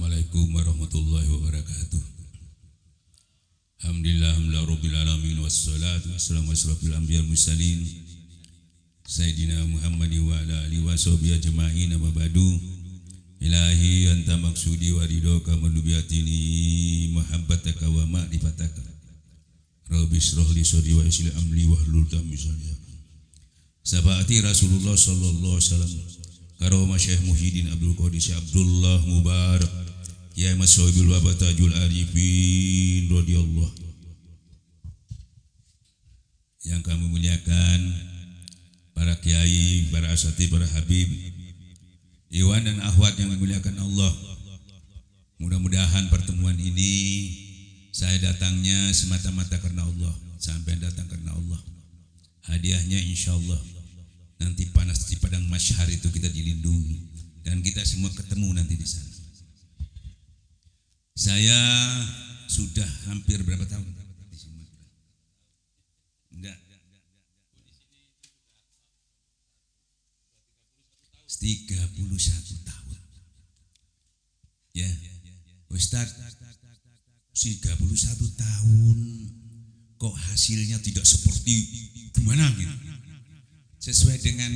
Assalamualaikum warahmatullahi wabarakatuh. Alhamdulillah rabbil alamin wassalatu wassalamu ala asyrofil anbiya'i wal mursalin Sayyidina Muhammad wa ala alihi wa sahbihi ajma'in amma ba'du. Ilahi anta maksudi wa ridhoka madubiyatini muhabbataka wa ma'rifataka. Rabbi shrah li sadri wa yassir li amri wahlul 'uqdatam min lisani. Sahabat Rasulullah sallallahu alaihi wasallam Karoma Syekh Muhyiddin Abdul Qadir Syekh Abdullah Mubarak Kiai Masyaibul Wabatajul Arifin radhiyallahu. Yang kami muliakan para kiai, para asatidz, para habib, iwan dan akhwat yang dimuliakan Allah. Mudah-mudahan pertemuan ini saya datangnya semata-mata karena Allah, sampai datang karena Allah. Hadiahnya insyaallah nanti panas di padang masyhar itu kita dilindungi dan kita semua ketemu nanti di sana. Saya sudah hampir berapa tahun di Sumatera? Enggak. 31 tahun. Ya. Ustaz, 31 tahun kok hasilnya tidak seperti gimana gitu? Sesuai dengan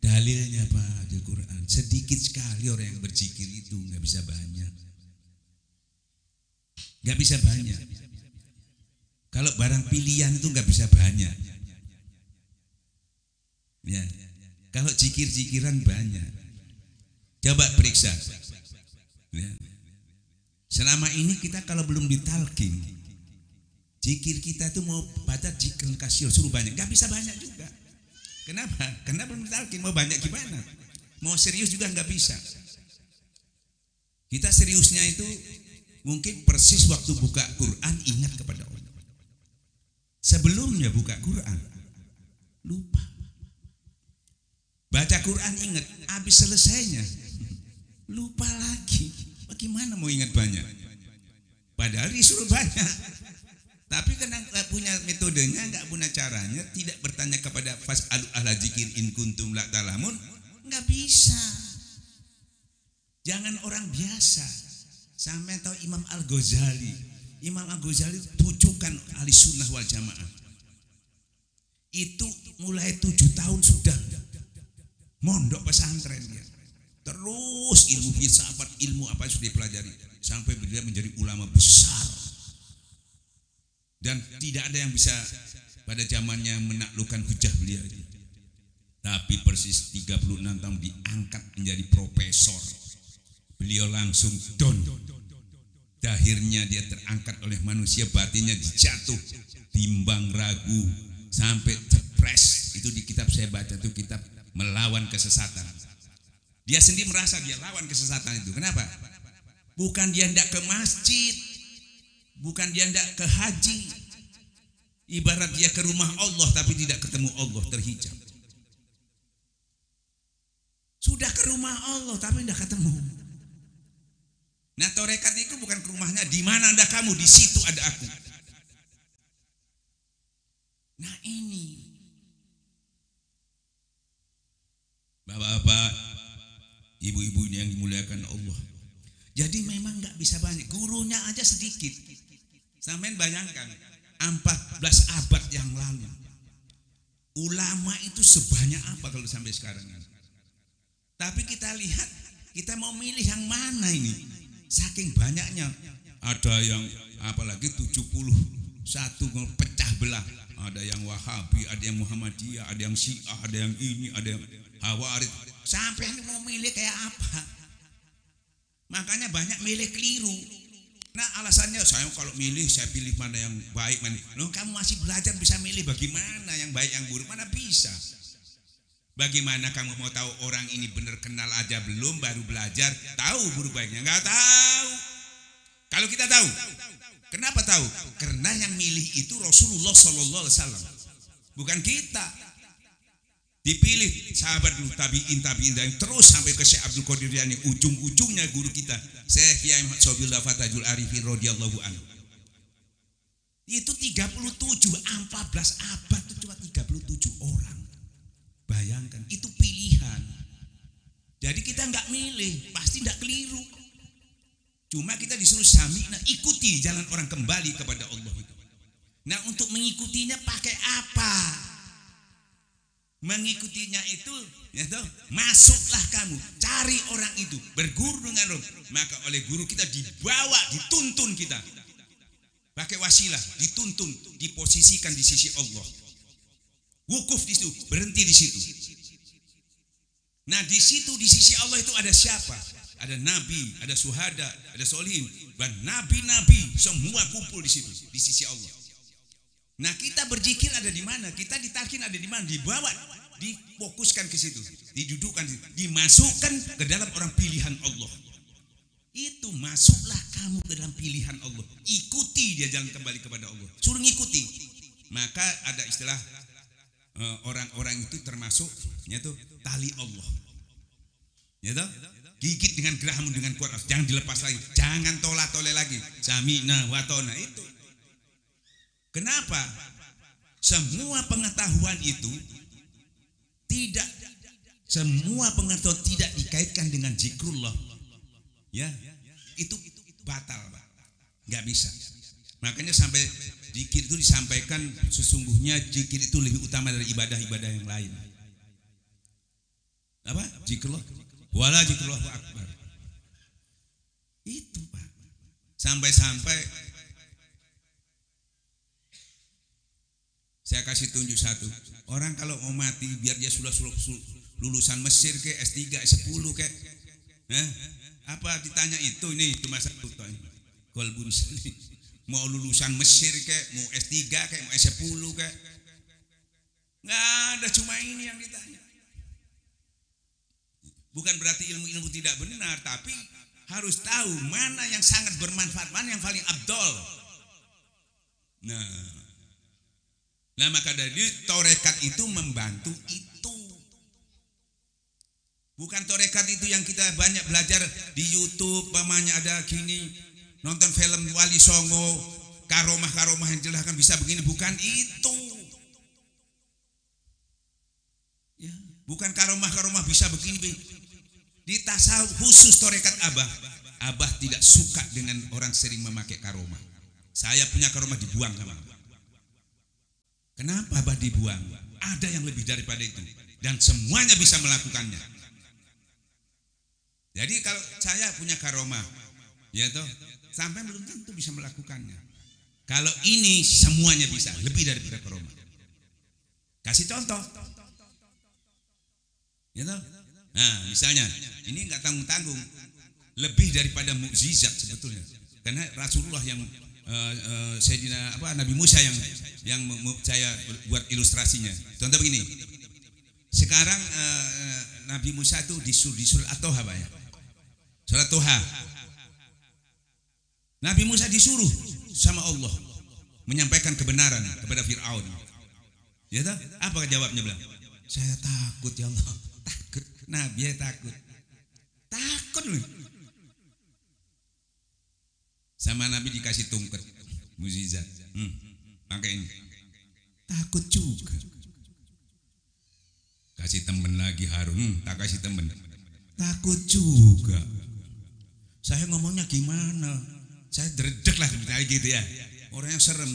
dalilnya Pak di Quran. Sedikit sekali orang yang berzikir itu, nggak bisa banyak. Nggak bisa banyak. Kalau barang pilihan itu nggak bisa banyak. Ya. Kalau zikir-zikiran banyak. Coba periksa. Ya. Selama ini kita kalau belum ditalkin, zikir kita itu mau baca zikir kasih suruh banyak, nggak bisa banyak juga. Kenapa? Karena belum ditalkin, mau banyak gimana? Mau serius juga nggak bisa. Kita seriusnya itu mungkin persis waktu buka Quran ingat kepada Allah. Sebelumnya buka Quran lupa. Baca Quran ingat, habis selesainya lupa lagi. Bagaimana mau ingat banyak? Padahal disuruh banyak. Tapi karena nggak punya metodenya, nggak punya caranya, tidak bertanya kepada fas'alu ahla dzikir in kuntum la ta'lamun, nggak bisa. Jangan orang biasa. Sampai tahu Imam Al-Ghazali. Imam Al-Ghazali tujukan ahli sunnah wal jamaah. Itu mulai 7 tahun sudah mondok pesantren dia. Terus ilmu filsafat, ilmu apa yang sudah dipelajari sampai dia menjadi ulama besar. Dan tidak ada yang bisa pada zamannya menaklukkan hujah beliau. Tapi persis 36 tahun diangkat menjadi profesor. Beliau langsung don. Akhirnya dia terangkat oleh manusia, batinnya dijatuh, bimbang ragu sampai terpres. Itu di kitab saya baca itu, kitab Melawan Kesesatan. Dia sendiri merasa dia lawan kesesatan itu. Kenapa? Bukan dia hendak ke masjid, bukan dia hendak ke haji. Ibarat dia ke rumah Allah tapi tidak ketemu Allah, terhijab. Sudah ke rumah Allah tapi tidak ketemu. Nah, tarekat itu bukan ke rumahnya, di mana Anda kamu, di situ ada aku. Nah, ini Bapak-bapak, ibu-ibu yang dimuliakan Allah. Jadi memang nggak bisa banyak, gurunya aja sedikit. Sampean bayangkan 14 abad yang lalu ulama itu sebanyak apa kalau sampai sekarang. Tapi kita lihat, kita mau milih yang mana ini? Saking banyaknya. Ada yang apalagi 71 pecah belah. Ada yang Wahabi, ada yang Muhammadiyah, ada yang Syiah, ada yang ini, ada yang Hawarid. Sampai ini mau milih kayak apa? Makanya banyak milih keliru. Nah, alasannya saya kalau milih saya pilih mana yang baik mana. Loh, kamu masih belajar bisa milih bagaimana yang baik yang buruk, mana bisa. Bagaimana kamu mau tahu orang ini benar kenal aja belum baru belajar tahu buruk baiknya? Enggak tahu. Kalau kita tahu, kenapa tahu? Karena yang milih itu Rasulullah Sallallahu Alaihi Wasallam, bukan kita. Dipilih sahabat dulu, tabiin dan terus sampai ke Syekh Abdul Qadir Jilani, ujung-ujungnya guru kita Syekh Kiai Masyaibul Wabatajul Arifin radhiyallahu anhu. Itu 37, 14 abad itu cuma 37 orang. Bayangkan, itu pilihan. Jadi kita nggak milih, pasti nggak keliru. Cuma kita disuruh sami'na, ikuti jalan orang kembali kepada Allah itu. Nah, untuk mengikutinya pakai apa? Mengikutinya itu, ya toh, masuklah kamu, cari orang itu, berguru dengan orang. Maka oleh guru kita dibawa, dituntun kita. Pakai wasilah, dituntun, diposisikan di sisi Allah. Wukuf di situ, berhenti di situ. Nah, di situ di sisi Allah itu ada siapa? Ada nabi, ada syuhada, ada solihin, dan nabi-nabi semua kumpul di situ, di sisi Allah. Nah, kita berzikir ada di mana? Kita ditalkin ada di mana? Dibawa, difokuskan ke situ, didudukkan, dimasukkan ke dalam orang pilihan Allah. Itu masuklah kamu ke dalam pilihan Allah. Ikuti dia jalan kembali kepada Allah. Suruh ngikuti. Maka ada istilah orang-orang itu termasuk yaitu tali Allah. Ya toh? Gigit dengan gerahammu dengan kuat. Jangan dilepas lagi. Jangan tolak-tolak lagi. Sami'na wa ta'na itu. Kenapa? Semua pengetahuan itu tidak, semua pengetahuan tidak dikaitkan dengan zikrullah, ya, itu batal, nggak bisa. Makanya sampai zikir itu disampaikan sesungguhnya zikir itu lebih utama dari ibadah-ibadah yang lain. Apa? Zikrullah, wala zikrullah akbar. Itu Pak. Sampai-sampai saya kasih tunjuk satu. Orang kalau mau mati biar dia sudah lulusan Mesir ke S3, S10 ke. Apa ditanya itu masa itu Kolbun mau lulusan Mesir ke, mau S3 ke, mau S10 ke. Enggak ada, cuma ini yang ditanya. Bukan berarti ilmu-ilmu tidak benar, tapi harus tahu mana yang sangat bermanfaat, mana yang paling abdol. Nah, maka dari torekat itu membantu itu. Bukan torekat itu yang kita banyak belajar di YouTube, pamannya ada gini, nonton film Wali Songo, karomah yang jelas kan bisa begini, bukan itu. Ya, bukan karomah bisa begini. Di tasawuf khusus torekat Abah tidak suka dengan orang sering memakai karomah. Saya punya karomah dibuang sama Abah. Kenapa Abah dibuang? Ada yang lebih daripada itu, dan semuanya bisa melakukannya. Jadi kalau saya punya karomah, ya toh, sampai belum tentu bisa melakukannya. Kalau ini semuanya bisa, lebih daripada karomah. Kasih contoh, ya toh. Nah, misalnya ini nggak tanggung-tanggung, lebih daripada mukjizat sebetulnya, karena Rasulullah yang Sayyidina Nabi Musa yang saya buat ilustrasinya. Contoh begini. Sekarang Nabi Musa itu disuruh At-Toha, Pak ya. Surat Toha. Nabi Musa disuruh sama Allah menyampaikan kebenaran kepada Fir'aun. Ya toh? Apa jawabnya bilang? Saya takut ya Allah. Takut. Nabi takut. Takut loh. Sama Nabi dikasih tungket mukjizat. Pakai ini. Takut juga. Kasih temen lagi Harun, tak kasih temen. Takut juga. Saya ngomongnya gimana? Saya dredeg lah kayak gitu ya. Orang yang serem.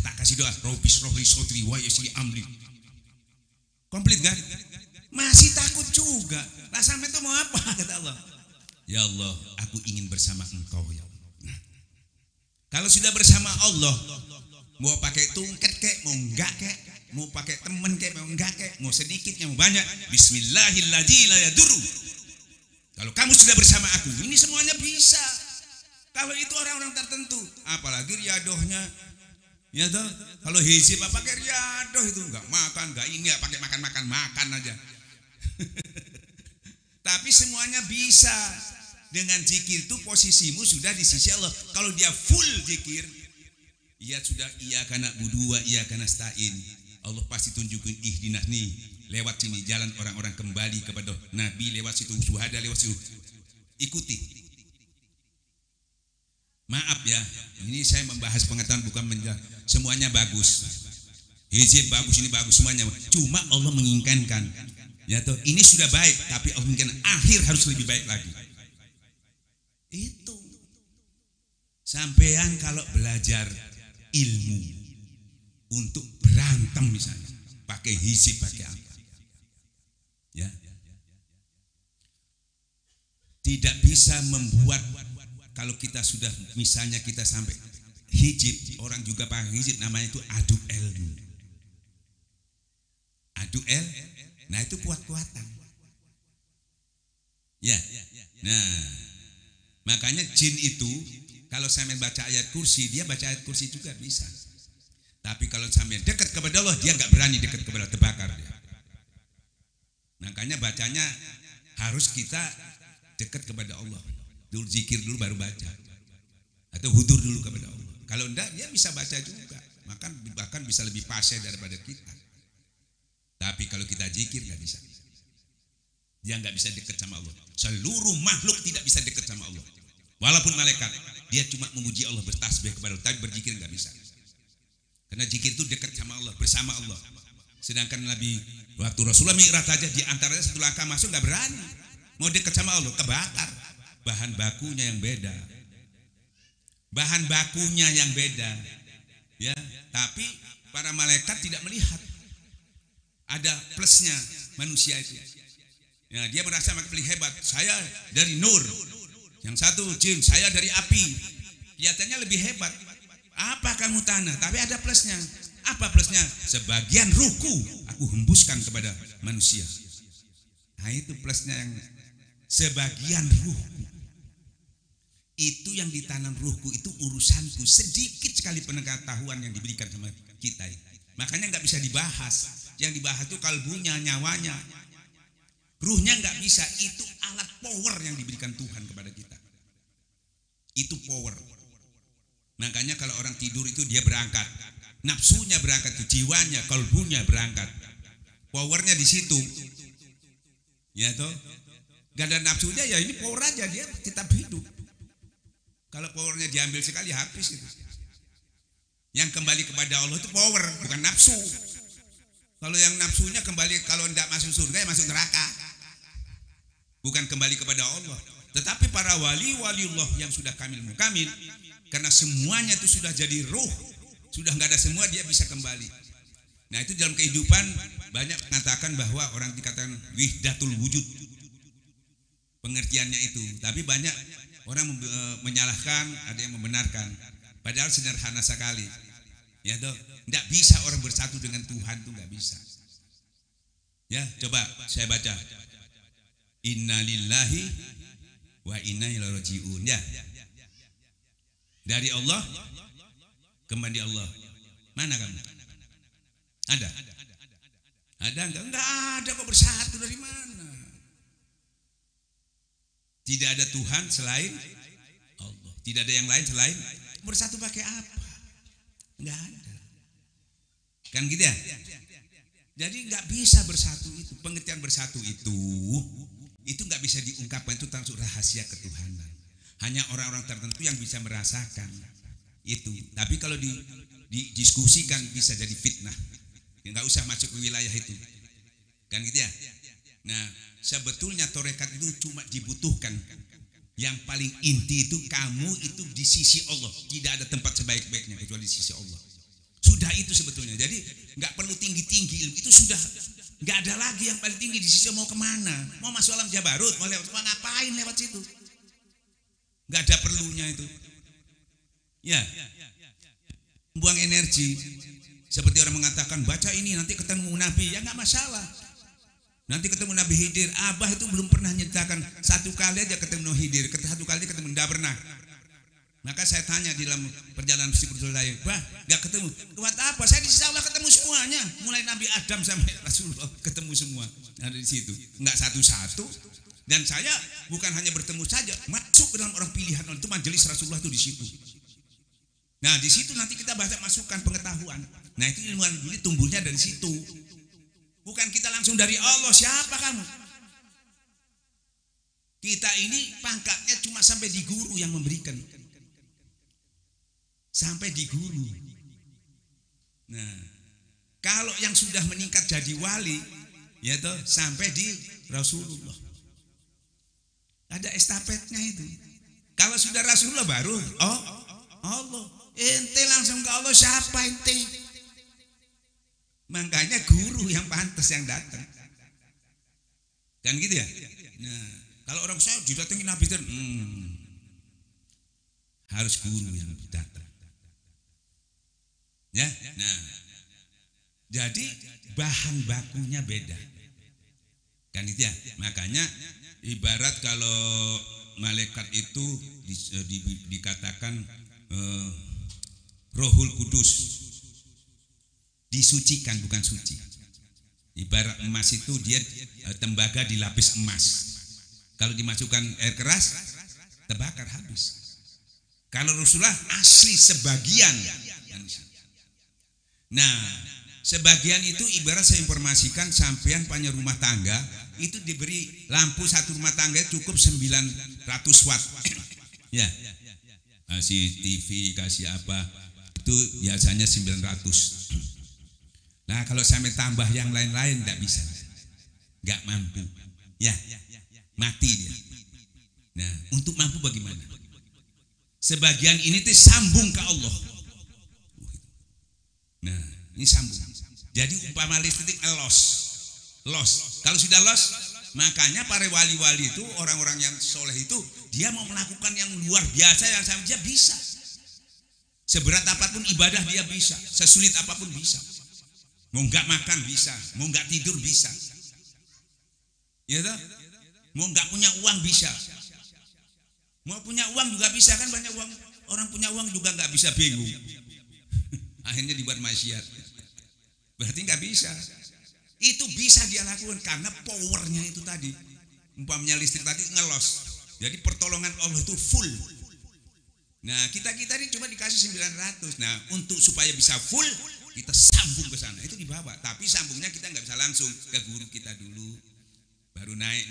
Tak kasih doa. Robis rohli sotri wa yasli amri. Komplit kan? Masih takut juga. Lah sampai itu mau apa kata Allah? Ya Allah, aku ingin bersama Engkau ya Allah. Kalau sudah bersama Allah, mau pakai tungket kek, mau enggak kek, mau pakai temen kek, mau enggak kek, mau sedikitnya, mau banyak, bismillahilladzi la yadurru. Kalau kamu sudah bersama aku, ini semuanya bisa. Kalau itu orang-orang tertentu, apalagi riadohnya, ya toh. Kalau hizib pakai riadoh itu enggak makan, enggak ini, enggak pakai makan aja. Tapi semuanya bisa. Dengan zikir itu posisimu sudah di sisi Allah. Kalau dia full zikir, ia sudah iyyaka na'budu wa iyyaka nasta'in. Allah pasti tunjukin ihdinas nih, lewat sini jalan orang-orang kembali kepada Nabi, lewat situ syuhada, lewat situ. Ikuti. Maaf ya, ini saya membahas pengetahuan bukan semuanya bagus. Hizib bagus, ini bagus semuanya. Cuma Allah menginginkan, ya toh, ini sudah baik, tapi Allah menginginkan akhir harus lebih baik lagi. Itu Sampean kalau belajar ilmu untuk berantem misalnya, pakai hizib, pakai apa, ya, tidak bisa membuat. Kalau kita sudah misalnya kita sampai hizib, orang juga pakai hizib, namanya itu adu ilmu, nah itu kuat-kuatan, ya. Nah, makanya jin itu kalau sampean baca ayat kursi, dia baca ayat kursi juga bisa. Tapi kalau sampean dekat kepada Allah, dia nggak berani dekat kepada Allah, terbakar dia. Makanya bacanya harus kita dekat kepada Allah. Dulu zikir dulu baru baca. Atau hudur dulu kepada Allah. Kalau enggak, dia bisa baca juga. Bahkan bisa lebih fasih daripada kita. Tapi kalau kita zikir nggak bisa. Dia nggak bisa dekat sama Allah. Seluruh makhluk tidak bisa dekat sama Allah. Walaupun malaikat, dia cuma memuji Allah, bertasbih kepada Allah, tapi berzikir nggak bisa. Karena zikir itu dekat sama Allah, bersama Allah. Sedangkan Nabi waktu Rasulullah Mi'raj aja, di antaranya satu langkah masuk nggak berani, mau dekat sama Allah, kebakar. Bahan bakunya yang beda, ya. Tapi para malaikat tidak melihat ada plusnya manusia itu. Ya, dia merasa lebih hebat. Saya dari nur. Yang satu jin, saya dari api. Kelihatannya lebih hebat. Apa kamu tanah? Tapi ada plusnya. Apa plusnya? Sebagian ruhku aku hembuskan kepada manusia. Nah itu plusnya, yang sebagian ruhku. Itu yang ditanam ruhku, itu urusanku. Sedikit sekali pengetahuan yang diberikan sama kita. Makanya nggak bisa dibahas. Yang dibahas itu kalbunya, nyawanya. Ruhnya nggak bisa. Itu alat power yang diberikan Tuhan kepada kita. Itu power. Makanya kalau orang tidur itu dia berangkat, nafsunya berangkat, jiwanya, kalbunya berangkat. Powernya di situ, ya toh. Gak ada nafsunya, ya ini power aja, dia tetap hidup. Kalau powernya diambil sekali, habis itu. Yang kembali kepada Allah itu power, bukan nafsu. Kalau yang nafsunya kembali, kalau tidak masuk surga ya masuk neraka. Bukan kembali kepada Allah. Tetapi para wali-waliullah yang sudah kamil, karena semuanya itu sudah jadi ruh, sudah nggak ada semua, dia bisa kembali. Nah itu dalam kehidupan banyak mengatakan bahwa orang dikatakan wihdatul wujud, pengertiannya itu. Tapi banyak orang menyalahkan, ada yang membenarkan. Padahal sederhana sekali. Ya toh, nggak bisa orang bersatu dengan Tuhan, tuh nggak bisa. Ya, coba saya baca. Innalillahi wa inna ilaihi raji'un, ya. Dari Allah kembali Allah. Mana kamu? Ada? Ada enggak? Enggak ada kok, bersatu dari mana? Tidak ada Tuhan selain Allah. Tidak ada yang lain selain. Bersatu pakai apa? Enggak ada. Kan gitu ya? Jadi enggak bisa bersatu itu. Pengertian bersatu itu nggak bisa diungkapkan, itu termasuk rahasia ketuhanan. Hanya orang-orang tertentu yang bisa merasakan itu. Tapi kalau didiskusikan bisa jadi fitnah. Nggak usah masuk ke wilayah itu. Kan gitu ya? Nah, sebetulnya tarekat itu cuma dibutuhkan. Yang paling inti itu kamu itu di sisi Allah. Tidak ada tempat sebaik-baiknya kecuali di sisi Allah. Sudah itu sebetulnya. Jadi nggak perlu tinggi-tinggi ilmu. Itu sudah nggak ada lagi yang paling tinggi di sisi. Mau kemana? Mau masuk alam Jabarut? Mau lewat? Mau ngapain lewat situ? Nggak ada perlunya itu. Ya, buang energi. Seperti orang mengatakan baca ini nanti ketemu Nabi. Ya nggak masalah. Nanti ketemu Nabi Khidir. Abah itu belum pernah nyeritakan satu kali aja ketemu Khidir. Satu kali ketemu, nggak pernah. Maka saya tanya di dalam perjalanan spiritual saya, bah, nggak ketemu. Buat apa? Saya di sisi Allah ketemu semuanya, mulai Nabi Adam sampai Rasulullah ketemu semua. Ada di situ, nggak satu-satu. Dan saya bukan hanya bertemu saja, masuk ke dalam orang pilihan itu majelis Rasulullah itu di situ. Nah di situ nanti kita bahas masukan pengetahuan. Nah itu ilmuwan ini tumbuhnya dari situ. Bukan kita langsung dari Allah. Siapa kamu? Kita ini pangkatnya cuma sampai di guru yang memberikan. Sampai di guru. Nah, kalau yang sudah meningkat jadi wali, ya toh, sampai di Rasulullah. Ada estafetnya itu. Kalau sudah Rasulullah baru, oh Allah. Ente langsung ke Allah, siapa ente? Makanya guru yang pantas yang datang. Kan gitu ya? Nah, kalau orang saya didatengin Nabi itu harus guru yang datang. Ya, nah, jadi bahan bakunya beda, kan itu ya. Makanya ibarat kalau malaikat itu dikatakan Rohul Kudus, disucikan bukan suci. Ibarat emas itu dia tembaga dilapis emas. Kalau dimasukkan air keras, terbakar habis. Kalau Rasulullah asli sebagian. Nah, sebagian itu ibarat saya informasikan sampean punya rumah tangga itu diberi lampu satu rumah tangga cukup 900 watt. Ya. Kasih TV, kasih apa? Itu biasanya 900. Nah, kalau sampai tambah yang lain-lain enggak bisa. Enggak mampu. Ya. Mati dia. Nah, untuk mampu bagaimana? Sebagian ini tuh sambung ke Allah. Nah, ini sambung. Jadi umpama listrik los. Kalau sudah los, makanya para wali-wali itu, orang-orang yang soleh itu, dia mau melakukan yang luar biasa yang sama dia bisa. Seberat apapun ibadah dia bisa, sesulit apapun bisa. Mau nggak makan bisa, mau nggak tidur bisa. Ya toh? Mau nggak punya uang bisa. Mau punya uang juga bisa, kan banyak uang. Orang punya uang juga nggak bisa, bingung. Akhirnya dibuat maksiat. Berarti nggak bisa. Itu bisa dia lakukan karena powernya itu tadi. Umpamanya listrik tadi ngelos. Jadi pertolongan Allah itu full. Nah, kita ini cuma dikasih 900. Nah, untuk supaya bisa full, kita sambung ke sana. Itu dibawa. Tapi sambungnya kita nggak bisa langsung ke guru kita dulu. Baru naik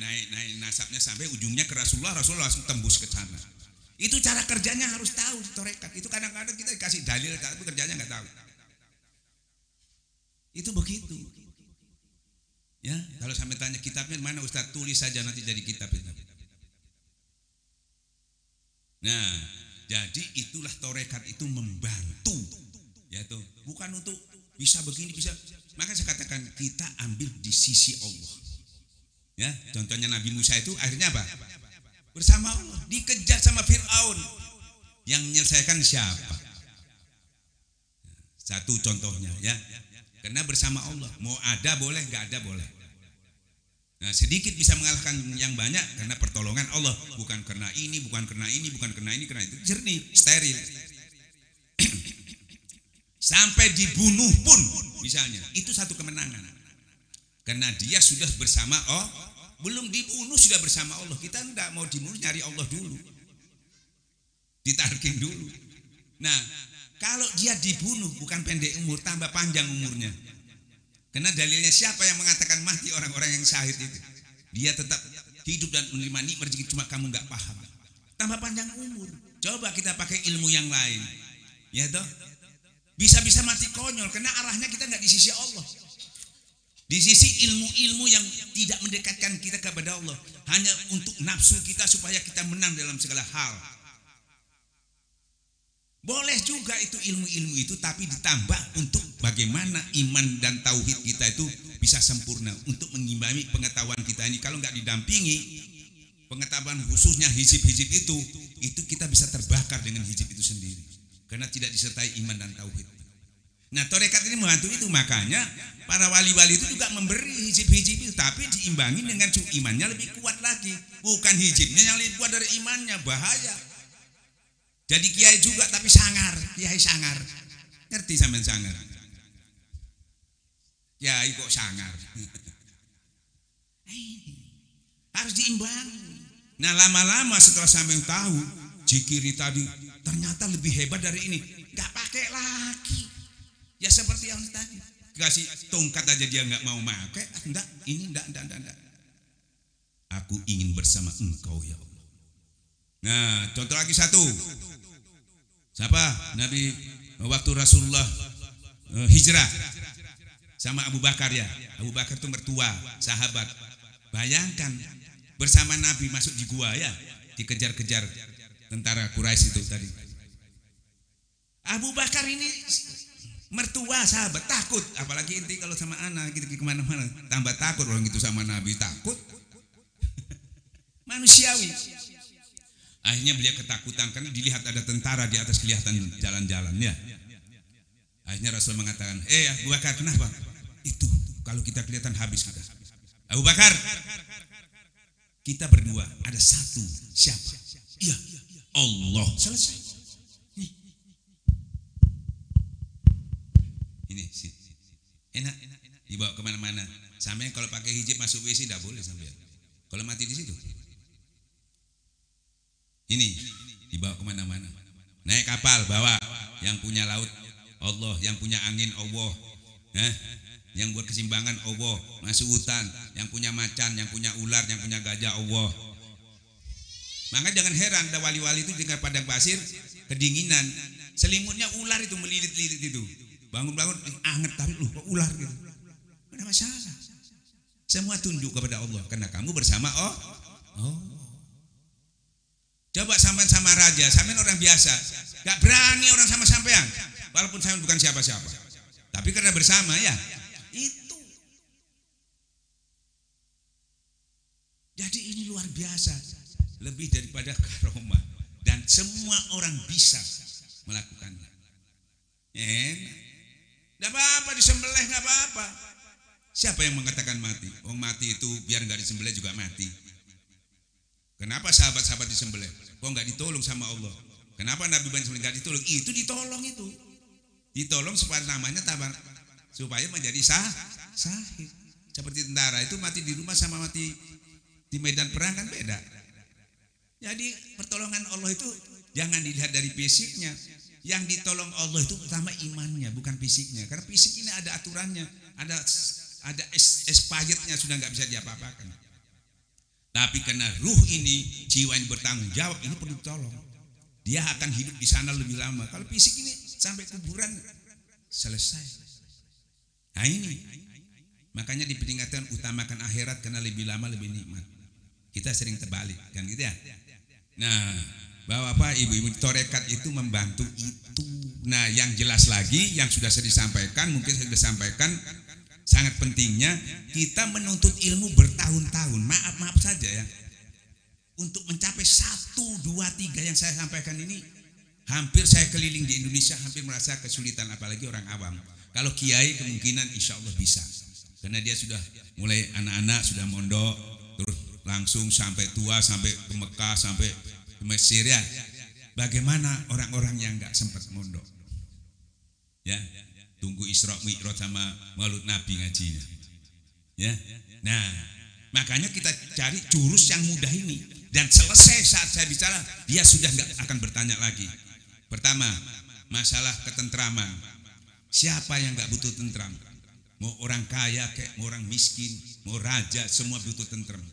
nasabnya sampai ujungnya ke Rasulullah langsung tembus ke sana. Itu cara kerjanya harus tahu tarekat. Itu kadang-kadang kita dikasih dalil tapi kerjanya nggak tahu. Itu begitu. Ya, kalau sampai tanya kitabnya mana Ustaz, tulis saja nanti jadi kitab itu. Nah, jadi itulah tarekat itu membantu. Ya tuh, bukan untuk bisa begini bisa. Maka saya katakan kita ambil di sisi Allah. Ya, contohnya Nabi Musa itu akhirnya apa? Bersama Allah, dikejar sama Fir'aun. Yang menyelesaikan siapa? Satu contohnya ya. Karena bersama Allah, mau ada boleh, nggak ada boleh. Nah, sedikit bisa mengalahkan yang banyak karena pertolongan Allah, bukan karena ini, bukan karena ini, bukan karena ini, karena itu. Jernih, steril. Sampai dibunuh pun misalnya, itu satu kemenangan. Karena dia sudah bersama belum dibunuh sudah bersama Allah. Kita enggak mau dibunuh, nyari Allah dulu. Ditarking dulu. Nah, kalau dia dibunuh bukan pendek umur, tambah panjang umurnya. Karena dalilnya siapa yang mengatakan mati orang-orang yang syahid itu? Dia tetap hidup dan menerima nikmat rezeki, cuma kamu enggak paham. Tambah panjang umur. Coba kita pakai ilmu yang lain. Ya toh? Bisa-bisa mati konyol karena arahnya kita enggak di sisi Allah. Di sisi ilmu-ilmu yang tidak mendekatkan kita kepada Allah, hanya untuk nafsu kita supaya kita menang dalam segala hal. Boleh juga itu ilmu-ilmu itu, tapi ditambah untuk bagaimana iman dan tauhid kita itu bisa sempurna untuk mengimbangi pengetahuan kita ini. Kalau nggak didampingi pengetahuan khususnya hizib-hizib itu kita bisa terbakar dengan hizib itu sendiri karena tidak disertai iman dan tauhid. Nah, tarekat ini membantu itu, makanya para wali-wali itu juga memberi hizib-hizib itu, tapi diimbangi dengan imannya lebih kuat lagi. Bukan hizibnya yang lebih kuat dari imannya, bahaya. Jadi kiai juga tapi sangar, kiai sangar. Ngerti sampean sangar? Kiai kok sangar? Harus diimbangi. Nah, lama-lama setelah sampean tahu zikir tadi ternyata lebih hebat dari ini, nggak pakai lagi. Ya seperti yang tadi, kasih tongkat aja dia nggak mau pakai, enggak, ini enggak. Aku ingin bersama engkau ya Allah. Nah, contoh lagi satu. Siapa? Nabi waktu Rasulullah hijrah sama Abu Bakar ya. Abu Bakar itu mertua, sahabat. Bayangkan bersama Nabi masuk di gua ya, dikejar-kejar tentara Quraisy itu tadi. Abu Bakar ini mertua sahabat takut, apalagi inti kalau sama anak gitu kemana-mana tambah takut orang itu sama Nabi takut. Manusiawi. Akhirnya beliau ketakutan karena dilihat ada tentara di atas kelihatan jalan-jalan ya. Akhirnya Rasul mengatakan, Abu Bakar kenapa? Itu kalau kita kelihatan habis kita. Abu Bakar, kita berdua ada satu, siapa? Iya, Allah. Selesai. Ini sih enak dibawa kemana-mana. Sampai kalau pakai hijab masuk WC tidak boleh sampai. Kalau mati di situ. Ini dibawa kemana-mana. Naik kapal bawa, yang punya laut Allah, yang punya angin Allah, yang buat keseimbangan Allah. Masuk hutan, yang punya macan, yang punya ular, yang punya gajah Allah. Maka jangan heran ada wali-wali itu dengan padang pasir kedinginan, selimutnya ular itu melilit-lilit itu. Bangun-bangun anget tapi kok ular gitu. Tidak ada masalah. Semua tunduk kepada Allah karena kamu bersama oh. Coba sama raja, sampean orang biasa, gak berani orang sama sampean, walaupun sampean bukan siapa-siapa. Tapi karena bersama ya, itu. Jadi ini luar biasa, lebih daripada karomah dan semua orang bisa melakukannya. Tidak apa-apa disembelih, nggak apa-apa. Siapa yang mengatakan mati? Mati itu biar nggak disembelih juga mati. Kenapa sahabat-sahabat disembelih? Kok nggak ditolong sama Allah? Kenapa Nabi banyak nggak ditolong? Itu ditolong itu. Ditolong supaya namanya tabang, supaya menjadi sahid. Seperti tentara itu mati di rumah sama mati di medan perang kan beda. Jadi pertolongan Allah itu jangan dilihat dari fisiknya. Yang ditolong Allah itu pertama imannya, bukan fisiknya. Karena fisik ini ada aturannya, ada expirednya, sudah nggak bisa diapa-apakan. Tapi karena ruh ini, jiwa yang bertanggung jawab ini perlu ditolong. Dia akan hidup di sana lebih lama. Kalau fisik ini sampai kuburan selesai. Nah ini, makanya diperingatkan utamakan akhirat karena lebih lama lebih nikmat. Kita sering terbalik kan gitu ya. Nah, Bapak Ibu torekat itu membantu itu. Nah, yang jelas lagi yang sudah saya disampaikan, mungkin saya sudah sampaikan. Sangat pentingnya kita menuntut ilmu bertahun-tahun. Maaf saja ya. Untuk mencapai 1, 2, 3 yang saya sampaikan ini, hampir saya keliling di Indonesia, hampir merasa kesulitan, apalagi orang awam. Kalau kiai kemungkinan insya Allah bisa. Karena dia sudah mulai anak-anak sudah mondok, terus langsung sampai tua, sampai ke Mekah, sampai ke Mesir ya. Bagaimana orang-orang yang nggak sempat mondok? Ya. Tunggu Isra Mi'raj sama Maulid Nabi ngajinya. Ya. Nah, makanya kita cari jurus yang mudah ini dan selesai saat saya bicara, dia sudah nggak akan bertanya lagi. Pertama, masalah ketentraman. Siapa yang nggak butuh tentram? Mau orang kaya kayak mau orang miskin, mau raja, semua butuh tentram.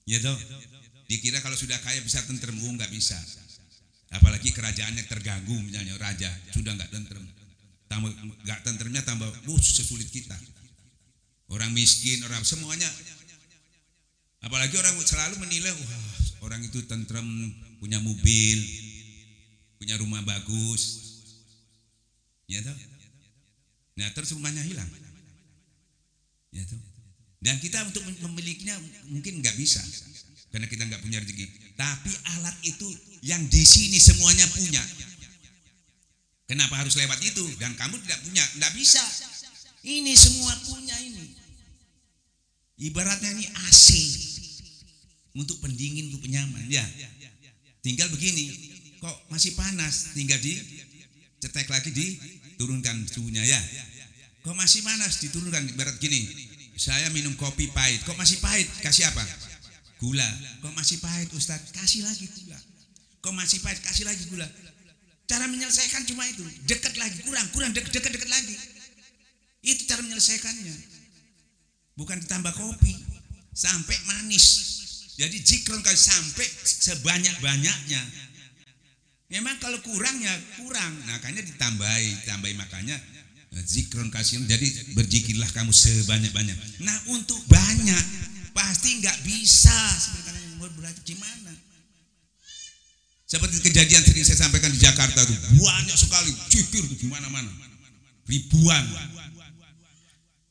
Ya toh? Dikira kalau sudah kaya bisa tentram, nggak bisa. Apalagi kerajaannya terganggu, misalnya raja sudah nggak tentram. Tambah nggak tentremnya tambah sesulit kita. Orang miskin, orang semuanya. Apalagi orang selalu menilai, wah orang itu tentrem, punya mobil, punya rumah bagus, ya toh. Nah terus rumahnya hilang, ya toh. Dan kita untuk memilikinya mungkin nggak bisa, karena kita nggak punya rezeki. Tapi alat itu yang di sini semuanya punya. Kenapa harus lewat itu? Dan kamu tidak punya, tidak bisa. Ini semua punya ini. Ibaratnya ini AC untuk pendingin, untuk penyaman. Ya, tinggal begini. Kok masih panas? Tinggal dicetek lagi, diturunkan suhunya ya. Kok masih panas? Diturunkan. Ibarat gini. Saya minum kopi pahit. Kok masih pahit? Kasih apa? Gula. Kok masih pahit, Ustaz? Kasih lagi gula. Kok masih pahit? Kasih lagi gula. Cara menyelesaikan cuma itu, dekat lagi, kurang, dekat lagi. Itu cara menyelesaikannya. Bukan ditambah kopi sampai manis. Jadi zikron kalau sampai sebanyak-banyaknya. Memang kalau kurangnya kurang, makanya ditambahi makanya zikron kasihan. Jadi berzikirlah kamu sebanyak-banyak. Nah untuk banyak pasti nggak bisa. Sebenarnya berarti gimana? Seperti kejadian sering saya sampaikan di Jakarta itu, banyak sekali zikir di mana-mana, ribuan,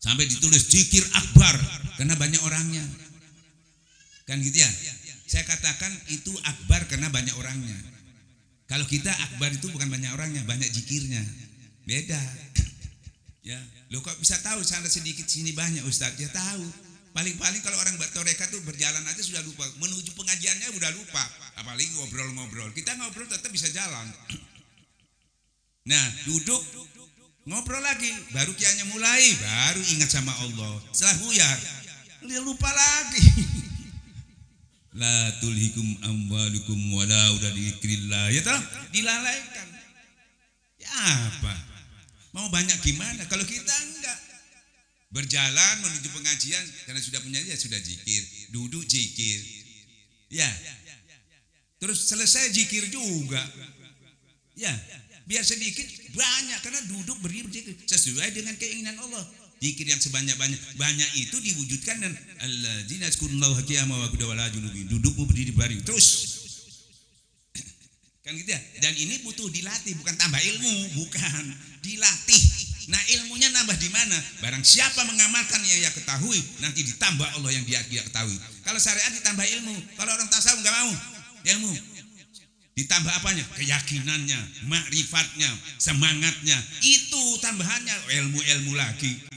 sampai ditulis zikir akbar karena banyak orangnya, kan gitu ya. Saya katakan itu akbar karena banyak orangnya. Kalau kita akbar itu bukan banyak orangnya, banyak zikirnya, beda. Ya, lo kok bisa tahu sana sedikit sini banyak Ustadz? Ya tahu. Paling-paling kalau orang bertorekat tuh berjalan aja sudah lupa, menuju pengajiannya udah lupa. Apalagi ngobrol-ngobrol. Kita ngobrol tetap bisa jalan. Nah, duduk ngobrol lagi, baru kianya mulai, baru ingat sama Allah. Setelah buyar, dia lupa lagi. La tulhikum amwalukum wala udah dzikrillah. Ya toh, dilalaikan. Ya apa? Mau banyak gimana? Kalau kita enggak berjalan menuju pengajian karena sudah punya ya sudah zikir, duduk zikir, ya. Terus selesai zikir juga, ya. Biar sedikit banyak karena duduk berdiri zikir sesuai dengan keinginan Allah. Zikir yang sebanyak-banyak itu diwujudkan dan alladzina yazkurullaha qiyaman wa qu'udan wa ala junubihim. Duduk berdiri baring terus. Kan gitu ya. Dan ini butuh dilatih, bukan tambah ilmu, bukan dilatih. Nah, ilmunya nambah di mana? Barang siapa mengamalkan yang ia ketahui, nanti ditambah Allah yang dia ketahui. Kalau syariat ditambah ilmu, kalau orang tasawuf nggak mau ilmu, ditambah apanya? Keyakinannya, makrifatnya, semangatnya. Itu tambahannya ilmu-ilmu lagi.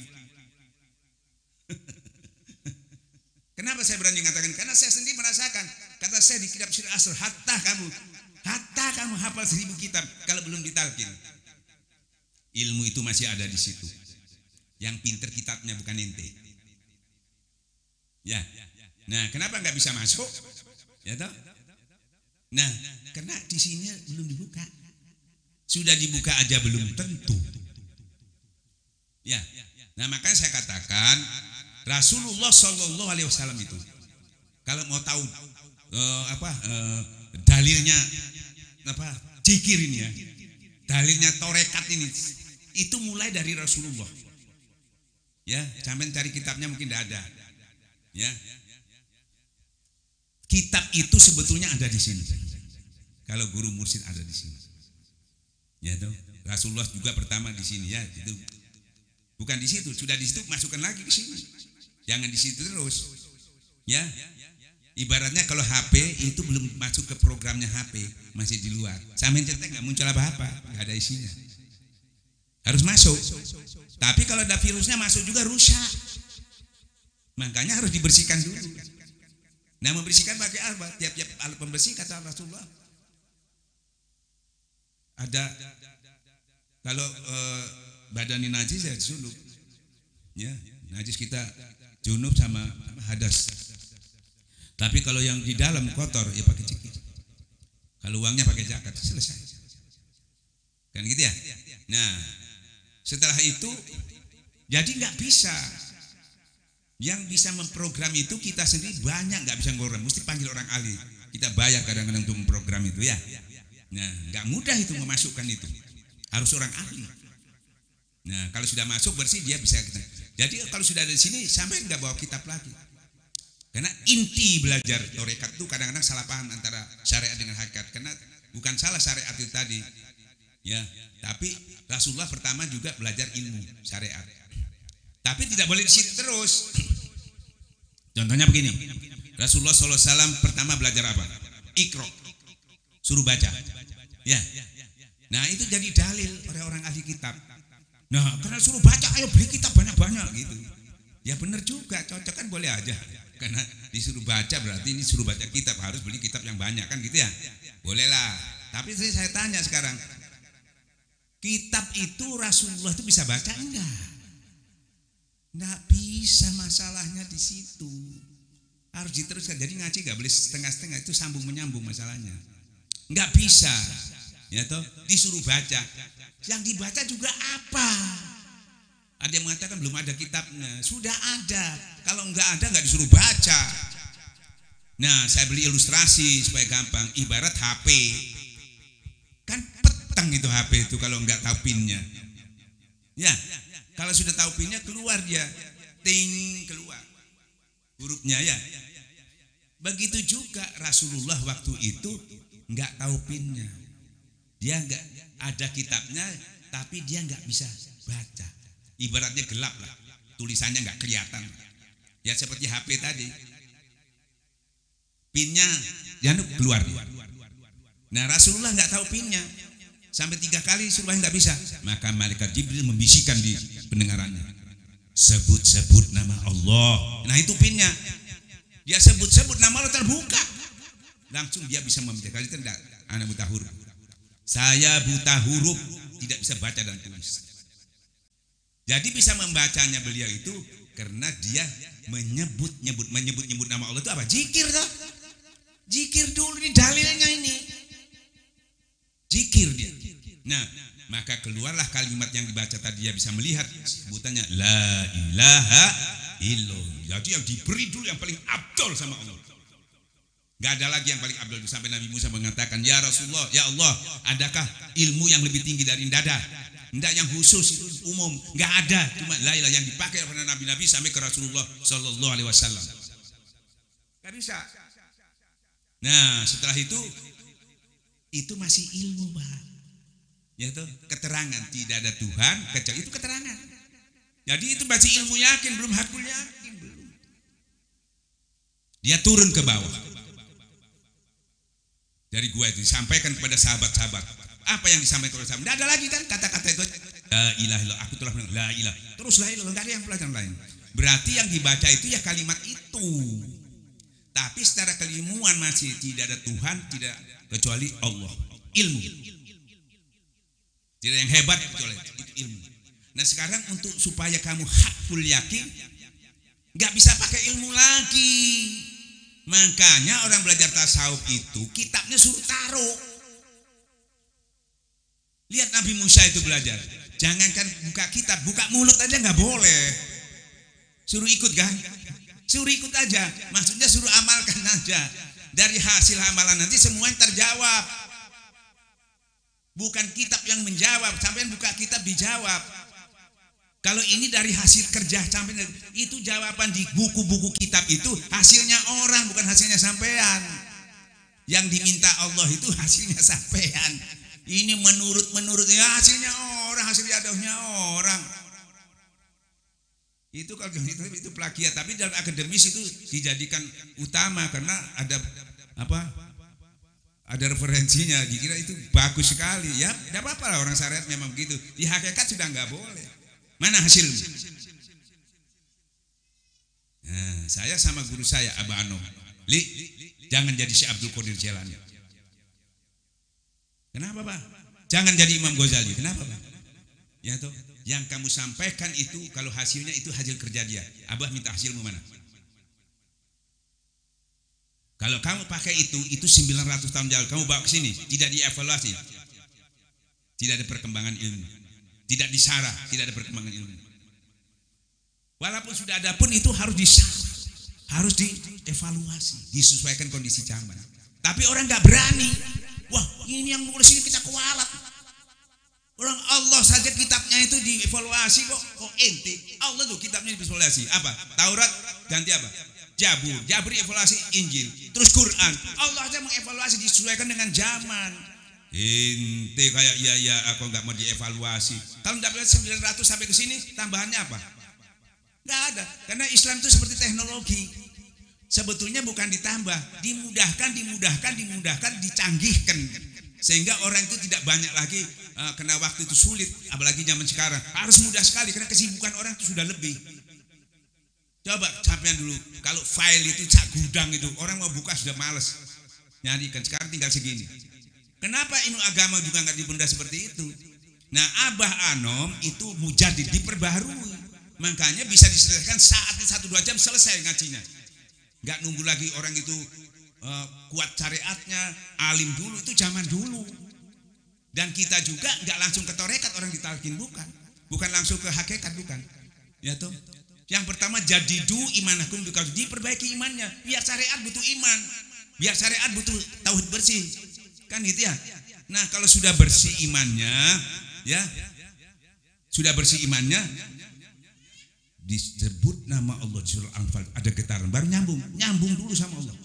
Kenapa saya berani mengatakan? Karena saya sendiri merasakan. Kata saya di kitab Syiar Asr, hatta kamu hafal 1000 kitab kalau belum ditalkin, ilmu itu masih ada di situ. Yang pinter kitabnya bukan ente. Ya. Nah, kenapa nggak bisa masuk? Ya toh? Nah, karena di sini belum dibuka. Sudah dibuka aja belum tentu. Ya. Nah, makanya saya katakan Rasulullah Shallallahu Alaihi Wasallam itu kalau mau tahu dalilnya zikir ini ya, dalilnya torekat ini, itu mulai dari Rasulullah. Ya, sampai cari kitabnya mungkin tidak ada. Ya, kitab itu sebetulnya ada di sini. Kalau guru mursyid ada di sini. Ya toh, Rasulullah juga pertama di sini ya, itu bukan di situ, sudah di situ masukkan lagi ke sini. Jangan di situ terus. Ya. Ibaratnya kalau HP itu belum masuk ke programnya HP, masih di luar. Sampai cetek nggak muncul apa-apa, nggak ada isinya. Harus masuk. Tapi kalau ada virusnya masuk juga rusak. Makanya harus dibersihkan dulu. Nah, membersihkan pakai apa? Tiap-tiap alat pembersih kata Rasulullah. Ada kalau badani najis ya junub. Ya, najis kita junub sama hadas. Tapi kalau yang di dalam kotor ya pakai zikir. Kalau uangnya pakai zakat, selesai. Kan gitu ya. Nah, setelah itu jadi nggak bisa. Yang bisa memprogram itu kita sendiri banyak nggak bisa memprogram. Mesti panggil orang ahli. Kita bayar kadang-kadang untuk memprogram itu ya. Nah, nggak mudah itu memasukkan itu. Harus orang ahli. Nah, kalau sudah masuk bersih dia bisa kita. Jadi kalau sudah ada di sini sampai nggak bawa kitab lagi. Karena inti belajar torekat itu kadang-kadang salah paham antara syariat dengan hakikat. Karena bukan salah syariat itu tadi, ya. Tapi Rasulullah pertama juga belajar ilmu syariat. Tapi tidak boleh di situ terus. Contohnya begini, Rasulullah SAW pertama belajar apa? Iqra, suruh baca. Ya. Nah itu jadi dalil oleh orang ahli kitab. Nah karena suruh baca, ayo beli kitab banyak-banyak gitu. Ya benar juga, cocok kan boleh aja. Karena disuruh baca berarti ini suruh baca kitab, harus beli kitab yang banyak kan gitu ya. Bolehlah. Tapi saya tanya sekarang, kitab itu Rasulullah itu bisa baca enggak? Enggak bisa, masalahnya di situ. Harus diteruskan. Jadi ngaji enggak boleh setengah-setengah, itu sambung menyambung masalahnya. Enggak bisa. Ya toh, disuruh baca. Yang dibaca juga apa? Ada yang mengatakan belum ada kitabnya. Sudah ada. Kalau enggak ada enggak disuruh baca. Nah, saya beli ilustrasi supaya gampang. Ibarat HP. Kan peteng itu HP itu kalau enggak tahu pinnya. Ya, kalau sudah tahu pinnya keluar dia. Ting, keluar hurufnya ya. Begitu juga Rasulullah waktu itu nggak tahu pinnya. Dia nggak ada kitabnya, tapi dia nggak bisa baca. Ibaratnya gelap lah, tulisannya nggak kelihatan. Ya seperti HP tadi, pinnya jangan keluar. Nah Rasulullah nggak tahu pinnya, sampai 3 kali Rasulullah nggak bisa. Maka malaikat Jibril membisikkan di pendengarannya, sebut-sebut nama Allah. Nah itu pinnya. Dia sebut-sebut nama Allah, terbuka. Langsung dia bisa membaca. Kali itu tidak, anak buta huruf. Saya buta huruf, tidak bisa baca dan tulis. Jadi bisa membacanya beliau itu karena dia menyebut nama Allah itu apa? Zikir toh. Zikir dulu, ini dalilnya ini. Zikir dia. Nah, maka keluarlah kalimat yang dibaca tadi, dia bisa melihat sebutannya la ilaha illallah. Jadi yang diberi dulu yang paling abdol sama Allah. Gak ada lagi yang paling abdul. Sampai Nabi Musa mengatakan, ya Rasulullah, ya Allah, adakah ilmu yang lebih tinggi dari dada? Tidak yang khusus, itu umum. Gak ada, cuma la ilaha yang dipakai oleh Nabi-Nabi sampai ke Rasulullah Sallallahu Alaihi Wasallam. Gak bisa. Nah setelah itu masih ilmu, Pak. Yaitu keterangan, tidak ada Tuhan kecuali itu keterangan. Jadi itu masih ilmu yakin, belum hakul yakin, belum. Dia turun ke bawah. Dari gua itu disampaikan kepada sahabat-sahabat. Apa yang disampaikan kepada sahabat? Tidak ada lagi kan kata-kata itu. La ilaha illallah, aku telah bilang la ilaha. Terus la ilaha, enggak ada yang pelajaran lain. Berarti yang dibaca itu ya kalimat itu. Tapi secara keilmuan masih tidak ada Tuhan, tidak kecuali Allah. Ilmu. Tidak yang hebat kecuali itu ilmu. Nah sekarang untuk supaya kamu hakul yakin, nggak bisa pakai ilmu lagi. Makanya orang belajar tasawuf itu kitabnya suruh taruh. Lihat Nabi Musa itu belajar. Jangankan buka kitab, buka mulut aja nggak boleh. Suruh ikut kan? Suruh ikut aja. Maksudnya suruh amalkan aja. Dari hasil amalan nanti semuanya terjawab. Bukan kitab yang menjawab. Sampai buka kitab dijawab. Kalau ini dari hasil kerja sampai itu jawaban di buku-buku kitab itu hasilnya orang, bukan hasilnya sampean. Yang diminta Allah itu hasilnya sampean. Ini menurut ya hasilnya orang, hasil iadahnya orang. Itu kalau itu plagiat, tapi dalam akademis itu dijadikan utama karena ada apa? Ada referensinya, dikira itu bagus sekali. Ya, tidak apa-apa lah, orang syariat memang begitu. Di hakikat sudah nggak boleh. Mana hasilnya? Nah, saya sama guru saya Aba Anom, jangan jadi Syekh Abdul Qadir Jailani. Kenapa, Pak? Jangan jadi Imam Ghazali. Kenapa, Pak? Ya toh, yang kamu sampaikan itu kalau hasilnya itu hasil kerja dia. Abah minta hasilmu mana? Kalau kamu pakai itu 900 tahun lalu kamu bawa ke sini, tidak dievaluasi. Tidak ada perkembangan ilmu. Tidak disarah, tidak ada perkembangan ilmu. Walaupun sudah ada pun itu harus disarah, harus dievaluasi, disesuaikan kondisi zaman. Tapi orang nggak berani. Wah, ini yang nulis ini kita kualat. Orang Allah saja kitabnya itu dievaluasi kok ente. Allah tuh kitabnya dievaluasi. Apa? Taurat ganti apa? Jabur evaluasi Injil. Terus Quran. Allah aja mengevaluasi disesuaikan dengan zaman. Ente kayak iya aku nggak mau dievaluasi. Kalau dapat 900 sampai ke sini tambahannya apa? Nggak ada. Karena Islam itu seperti teknologi. Sebetulnya bukan ditambah, dimudahkan, dicanggihkan sehingga orang itu tidak banyak lagi kena waktu itu sulit, apalagi zaman sekarang harus mudah sekali karena kesibukan orang itu sudah lebih. Coba sampean dulu kalau file itu sak gudang itu orang mau buka sudah males nyarikan, sekarang tinggal segini. Kenapa ilmu agama juga nggak dibenda seperti itu? Nah Abah Anom itu mujadid, diperbarui, makanya bisa diselesaikan saat 1-2 jam selesai ngajinya. Nggak nunggu lagi orang itu kuat syariatnya, alim dulu, itu zaman dulu. Dan kita juga nggak langsung ke torekat orang ditalkin, bukan langsung ke hakikat, bukan. Ya toh. Yang pertama jadidu imanakum, diperbaiki imannya. Biar syariat butuh iman, biar syariat butuh tauhid bersih, kan gitu ya. Nah kalau sudah bersih imannya, ya sudah bersih imannya, disebut nama Allah di surah Al-Anfal, ada getaran, baru nyambung dulu sama Allah.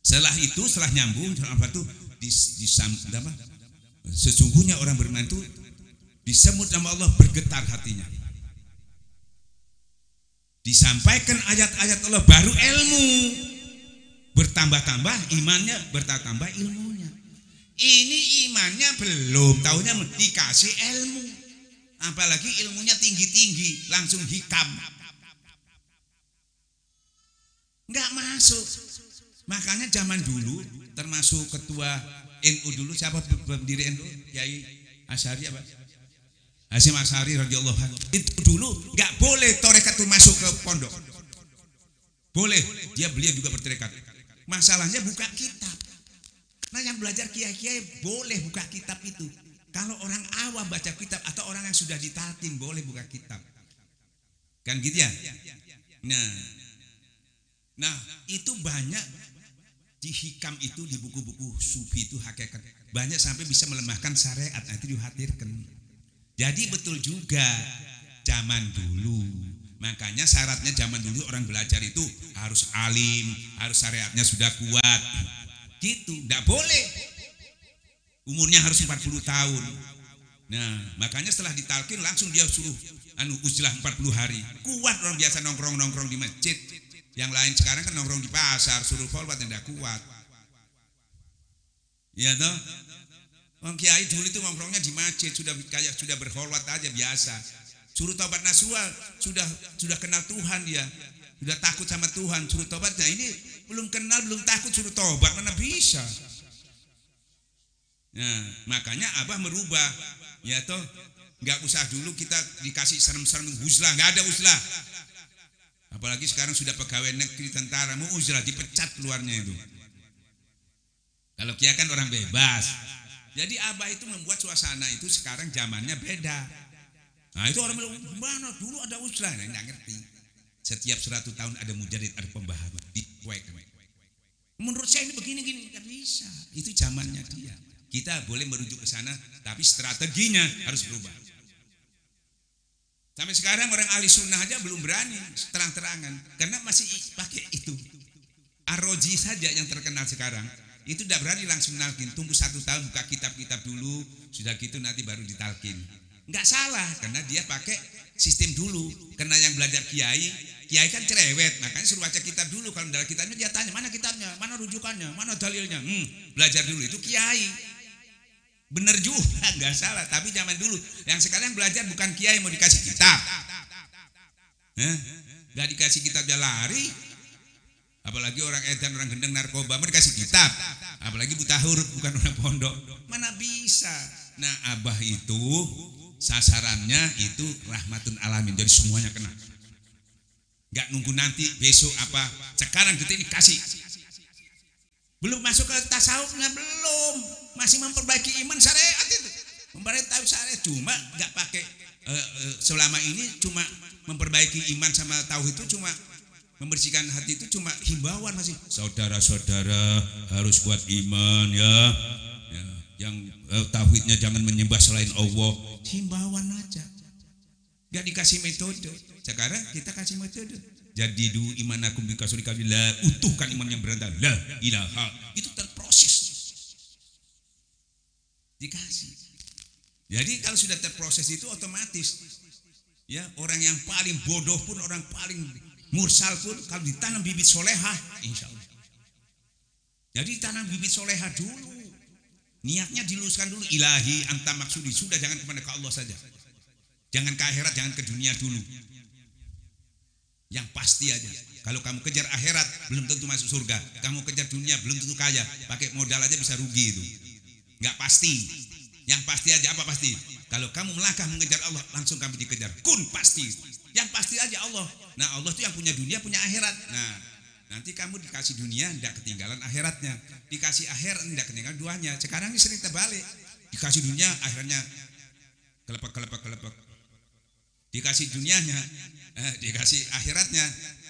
Setelah nyambung surah Al-Anfal itu Sesungguhnya orang beriman itu disebut nama Allah bergetar hatinya. Disampaikan ayat-ayat Allah baru ilmu bertambah-tambah imannya, bertambah ilmunya. Ini imannya belum, tahunya dikasih ilmu. Apalagi ilmunya tinggi-tinggi, langsung hikam. Enggak masuk. Makanya zaman dulu, termasuk ketua NU dulu, siapa pendiri NU? Kiai Asy'ari apa? Hasyim Asy'ari radhiyallahu anhu. Itu dulu enggak boleh tarekat itu masuk ke pondok. Boleh, beliau juga bertarekat. Masalahnya buka kitab. Nah, yang belajar kiai-kiai boleh buka kitab itu. Kalau orang awam baca kitab atau orang yang sudah ditalkin boleh buka kitab. Kan gitu ya? Nah, itu banyak di hikam itu, di buku-buku sufi itu hakikat. Banyak sampai bisa melemahkan syariat, nanti dihadirkan. Jadi betul juga zaman dulu. Makanya syaratnya zaman dulu orang belajar itu harus alim, harus syariatnya sudah kuat. Gitu, enggak boleh. Umurnya harus 40 tahun. Nah, makanya setelah ditalkin langsung dia suruh uzlah 40 hari. Kuat orang biasa nongkrong-nongkrong di masjid. Yang lain sekarang kan nongkrong di pasar, suruh kholwat enggak kuat. Iya toh? Orang kiai dulu itu nongkrongnya di masjid, sudah kayak sudah berkholwat aja biasa. Suruh tobat nasuha, sudah kenal Tuhan dia. Sudah takut sama Tuhan, suruh tobat. Nah, ini belum kenal, belum takut suruh tobat, mana bisa? Nah, makanya Abah merubah, ya toh, nggak usah dulu kita dikasih serem-serem uzlah, nggak ada uzlah. Apalagi sekarang sudah pegawai negeri, tentara, mau uzlah dipecat keluarnya itu. Kalau Kiai kan orang bebas. Jadi Abah itu membuat suasana itu sekarang zamannya beda. Nah, itu orang bilang, mana dulu ada uzlah, nah, nggak ngerti. Setiap 100 tahun ada mujarid, ada pembaharu, dikuaikan. Menurut saya ini begini-gini, nggak bisa. Itu zamannya dia. Kita boleh merujuk ke sana, tapi strateginya harus berubah. Sampai sekarang orang ahli sunnah aja belum berani terang-terangan, karena masih pakai itu. Ar-Razi saja yang terkenal sekarang, itu tidak berani langsung nalkin. Tunggu 1 tahun buka kitab-kitab dulu, sudah gitu nanti baru ditalkin. Enggak salah, karena dia pakai sistem dulu. Karena yang belajar kiai kan cerewet, makanya suruh baca kitab dulu. Kalau dalam kitabnya dia tanya, mana kitabnya, mana rujukannya, mana dalilnya. Belajar dulu, itu kiai. Bener juga, enggak salah. Tapi zaman dulu, yang sekarang belajar bukan kiai mau dikasih kitab. Enggak dikasih kitab dia lari. Apalagi orang edan, orang gendeng, narkoba mau dikasih kitab. Apalagi buta huruf, bukan orang pondok. Mana bisa. Nah, Abah itu sasarannya itu rahmatun alamin, jadi semuanya kena. Enggak nunggu nanti besok apa, sekarang gitu dikasih. Belum masuk ke tasawufnya, belum, masih memperbaiki iman syariat itu, memperbaiki syariat, cuma enggak pakai selama ini cuma memperbaiki iman sama tauhid itu, cuma membersihkan hati itu cuma himbauan, masih saudara-saudara harus kuat iman ya. Yang tauhidnya jangan menyembah selain Allah, himbauan aja, gak dikasih metode. Sekarang kita kasih metode. Jadidu imanakum bikasulika billah, utuhkan iman yang berantar la ilaha, itu terproses, dikasih. Jadi kalau sudah terproses itu otomatis ya, orang yang paling bodoh pun, orang paling mursal pun, kalau ditanam bibit solehah, insya Allah. Jadi tanam bibit solehah dulu, niatnya diluruskan dulu. Ilahi anta maksudi, sudah jangan kepada ke Allah saja, jangan ke akhirat, jangan ke dunia dulu. Yang pasti aja, kalau kamu kejar akhirat belum tentu masuk surga, kamu kejar dunia belum tentu kaya, pakai modal aja bisa rugi, itu nggak pasti. Yang pasti aja, apa pasti? Kalau kamu melangkah mengejar Allah, langsung kamu dikejar, kun pasti. Yang pasti aja Allah. Nah, Allah itu yang punya dunia, punya akhirat. Nah, nanti kamu dikasih dunia, tidak ketinggalan akhiratnya. Dikasih akhirat, tidak ketinggalan duanya. Sekarang ini sering terbalik. Dikasih dunia, akhirnya kelepek. Dikasih dunianya, dikasih akhiratnya,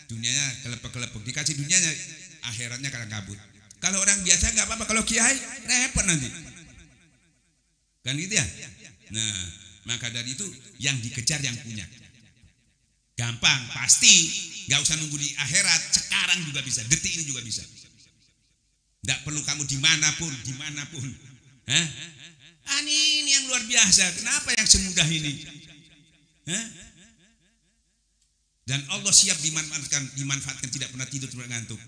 dunianya kelepek. Dikasih dunianya, akhiratnya kadang kabut. Kalau orang biasa nggak apa-apa, kalau kiai repot nanti. Kan gitu ya. Nah, maka dari itu yang dikejar yang punya. Gampang, pasti, nggak usah nunggu di akhirat, sekarang juga bisa, detik ini juga bisa. Tidak perlu kamu dimanapun. Hah? Ini yang luar biasa. Kenapa yang semudah ini? Hah? Dan Allah siap dimanfaatkan, tidak pernah tidur, tidak ngantuk.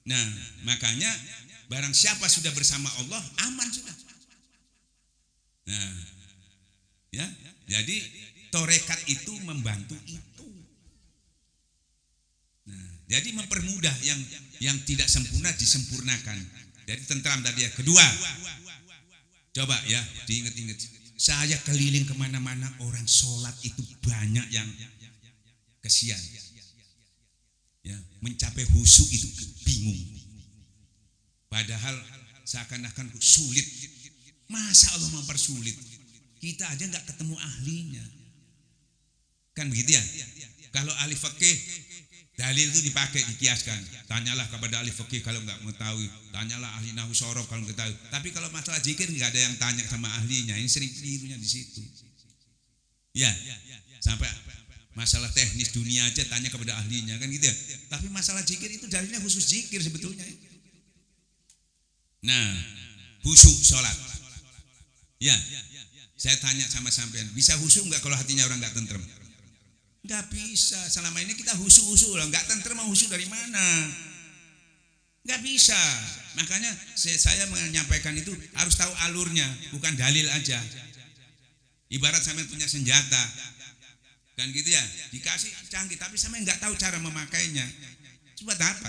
Nah, makanya barang siapa sudah bersama Allah, aman sudah. Nah, ya, jadi torekat itu membantu itu. Nah, jadi mempermudah yang tidak sempurna disempurnakan. Jadi tentram tadi ya. Kedua, coba ya diingat-ingat. Saya keliling kemana-mana, orang sholat itu banyak yang kesian. Ya, mencapai khusyuk itu bingung. Padahal seakan-akan sulit. Masa Allah mempersulit? Kita aja nggak ketemu ahlinya. Kan begitu ya? Kalau ahli fikih, dalil itu dipakai, dikiaskan. Tanyalah kepada ahli fikih kalau nggak mengetahui. Tanyalah ahli nahwu shorof kalau nggak tahu. Tapi kalau masalah zikir nggak ada yang tanya sama ahlinya. Ini sering kelirunya di situ. Ya, sampai masalah teknis dunia aja tanya kepada ahlinya, kan gitu ya. Tapi masalah zikir itu dalilnya khusus zikir sebetulnya. Nah, khusyuk sholat. Ya, saya tanya sama sampean, bisa khusyuk nggak kalau hatinya orang nggak tentrem? Nggak bisa. Selama ini kita khusyuk lah, nggak tentrem mau khusyuk dari mana? Nggak bisa. Makanya saya menyampaikan itu harus tahu alurnya, bukan dalil aja. Ibarat sampean punya senjata, kan gitu ya, dikasih canggih, tapi sampean nggak tahu cara memakainya. Buat apa?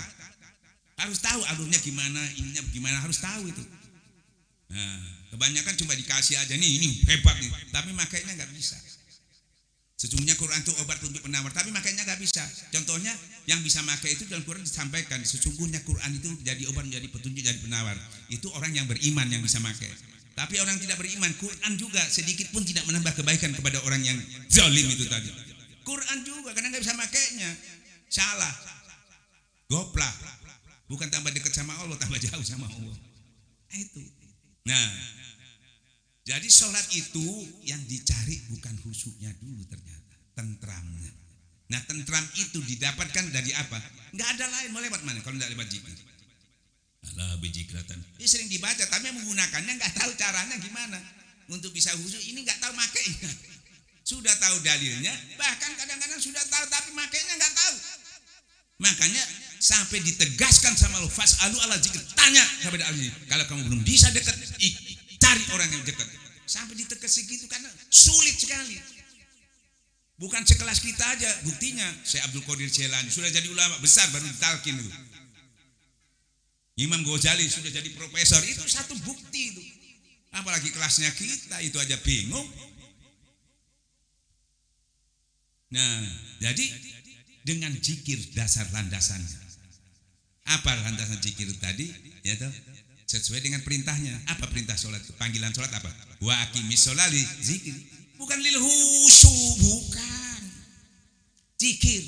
Harus tahu alurnya gimana, ininya gimana, harus tahu itu. Nah, kebanyakan cuma dikasih aja nih, ini hebat nih, tapi makainya nggak bisa. Sesungguhnya Quran itu obat untuk penawar, tapi makainya nggak bisa. Contohnya yang bisa makai itu dalam Quran disampaikan, sesungguhnya Quran itu jadi obat, menjadi petunjuk, jadi penawar. Itu orang yang beriman yang bisa makai. Tapi orang tidak beriman, Quran juga sedikit pun tidak menambah kebaikan kepada orang yang zalim itu tadi. Quran juga karena nggak bisa makainya, salah, goplak, bukan tambah dekat sama Allah, tambah jauh sama Allah. Itu. Nah, jadi sholat itu yang dicari bukan khusyuknya dulu ternyata, tentramnya. Nah, tentram itu didapatkan dari apa? Nggak ada lain, mau lewat mana kalau nggak lewat zikir? Allah bijikratan. Ini sering dibaca, tapi menggunakannya nggak tahu caranya gimana untuk bisa khusyuk. Ini nggak tahu makainya. Sudah tahu dalilnya, bahkan kadang-kadang sudah tahu tapi makainya nggak tahu. Makanya sampai ditegaskan sama Allah, fas'alu ala zikir, tanya kepada ahli. Kalau kamu belum bisa dekat, cari orang yang dekat. Sampai ditegas segitu karena sulit sekali. Bukan sekelas kita aja, buktinya Syekh Abdul Qadir Jailani sudah jadi ulama besar baru ditalkin itu. Imam Ghazali sudah jadi profesor, itu satu bukti itu. Apalagi kelasnya kita itu aja bingung. Nah, jadi dengan zikir dasar landasannya. Apa landasan zikir tadi? Ya toh, sesuai dengan perintahnya. Apa perintah sholat? Panggilan sholat apa? Wa aqimis sholali zikir. Bukan lil khusyuk, bukan. Zikir.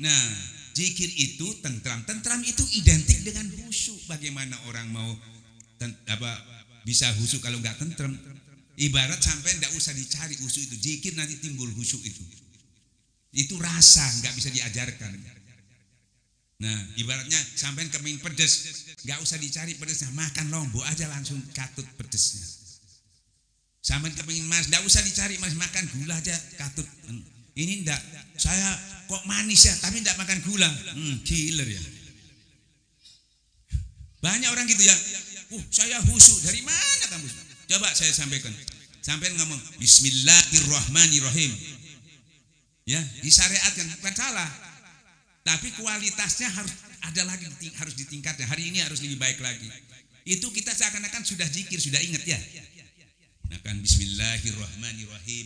Nah, zikir itu tentram. Tentram itu identik dengan khusyuk. Bagaimana orang mau bisa khusyuk kalau nggak tentram? Ibarat sampai nggak usah dicari khusyuk itu. Zikir nanti timbul khusyuk itu. Itu rasa, nggak bisa diajarkan. Nah, ibaratnya sampai kepingin pedes, nggak usah dicari pedesnya, makan lombok aja langsung katut pedesnya. Sampai kepingin mas, nggak usah dicari mas, makan gula aja katut. Ini enggak, saya kok manis ya, tapi enggak makan gula. Killer ya. Banyak orang gitu ya. Saya khusyuk, dari mana kamu? Coba saya sampaikan. Sampai ngomong Bismillahirrahmanirrahim. Ya, disyariatkan, bukan salah. Tapi kualitasnya harus ada lagi, harus ditingkatkan. Hari ini harus lebih baik lagi. Itu kita seakan-akan sudah zikir, sudah ingat ya. Nah kan Bismillahirrahmanirrahim.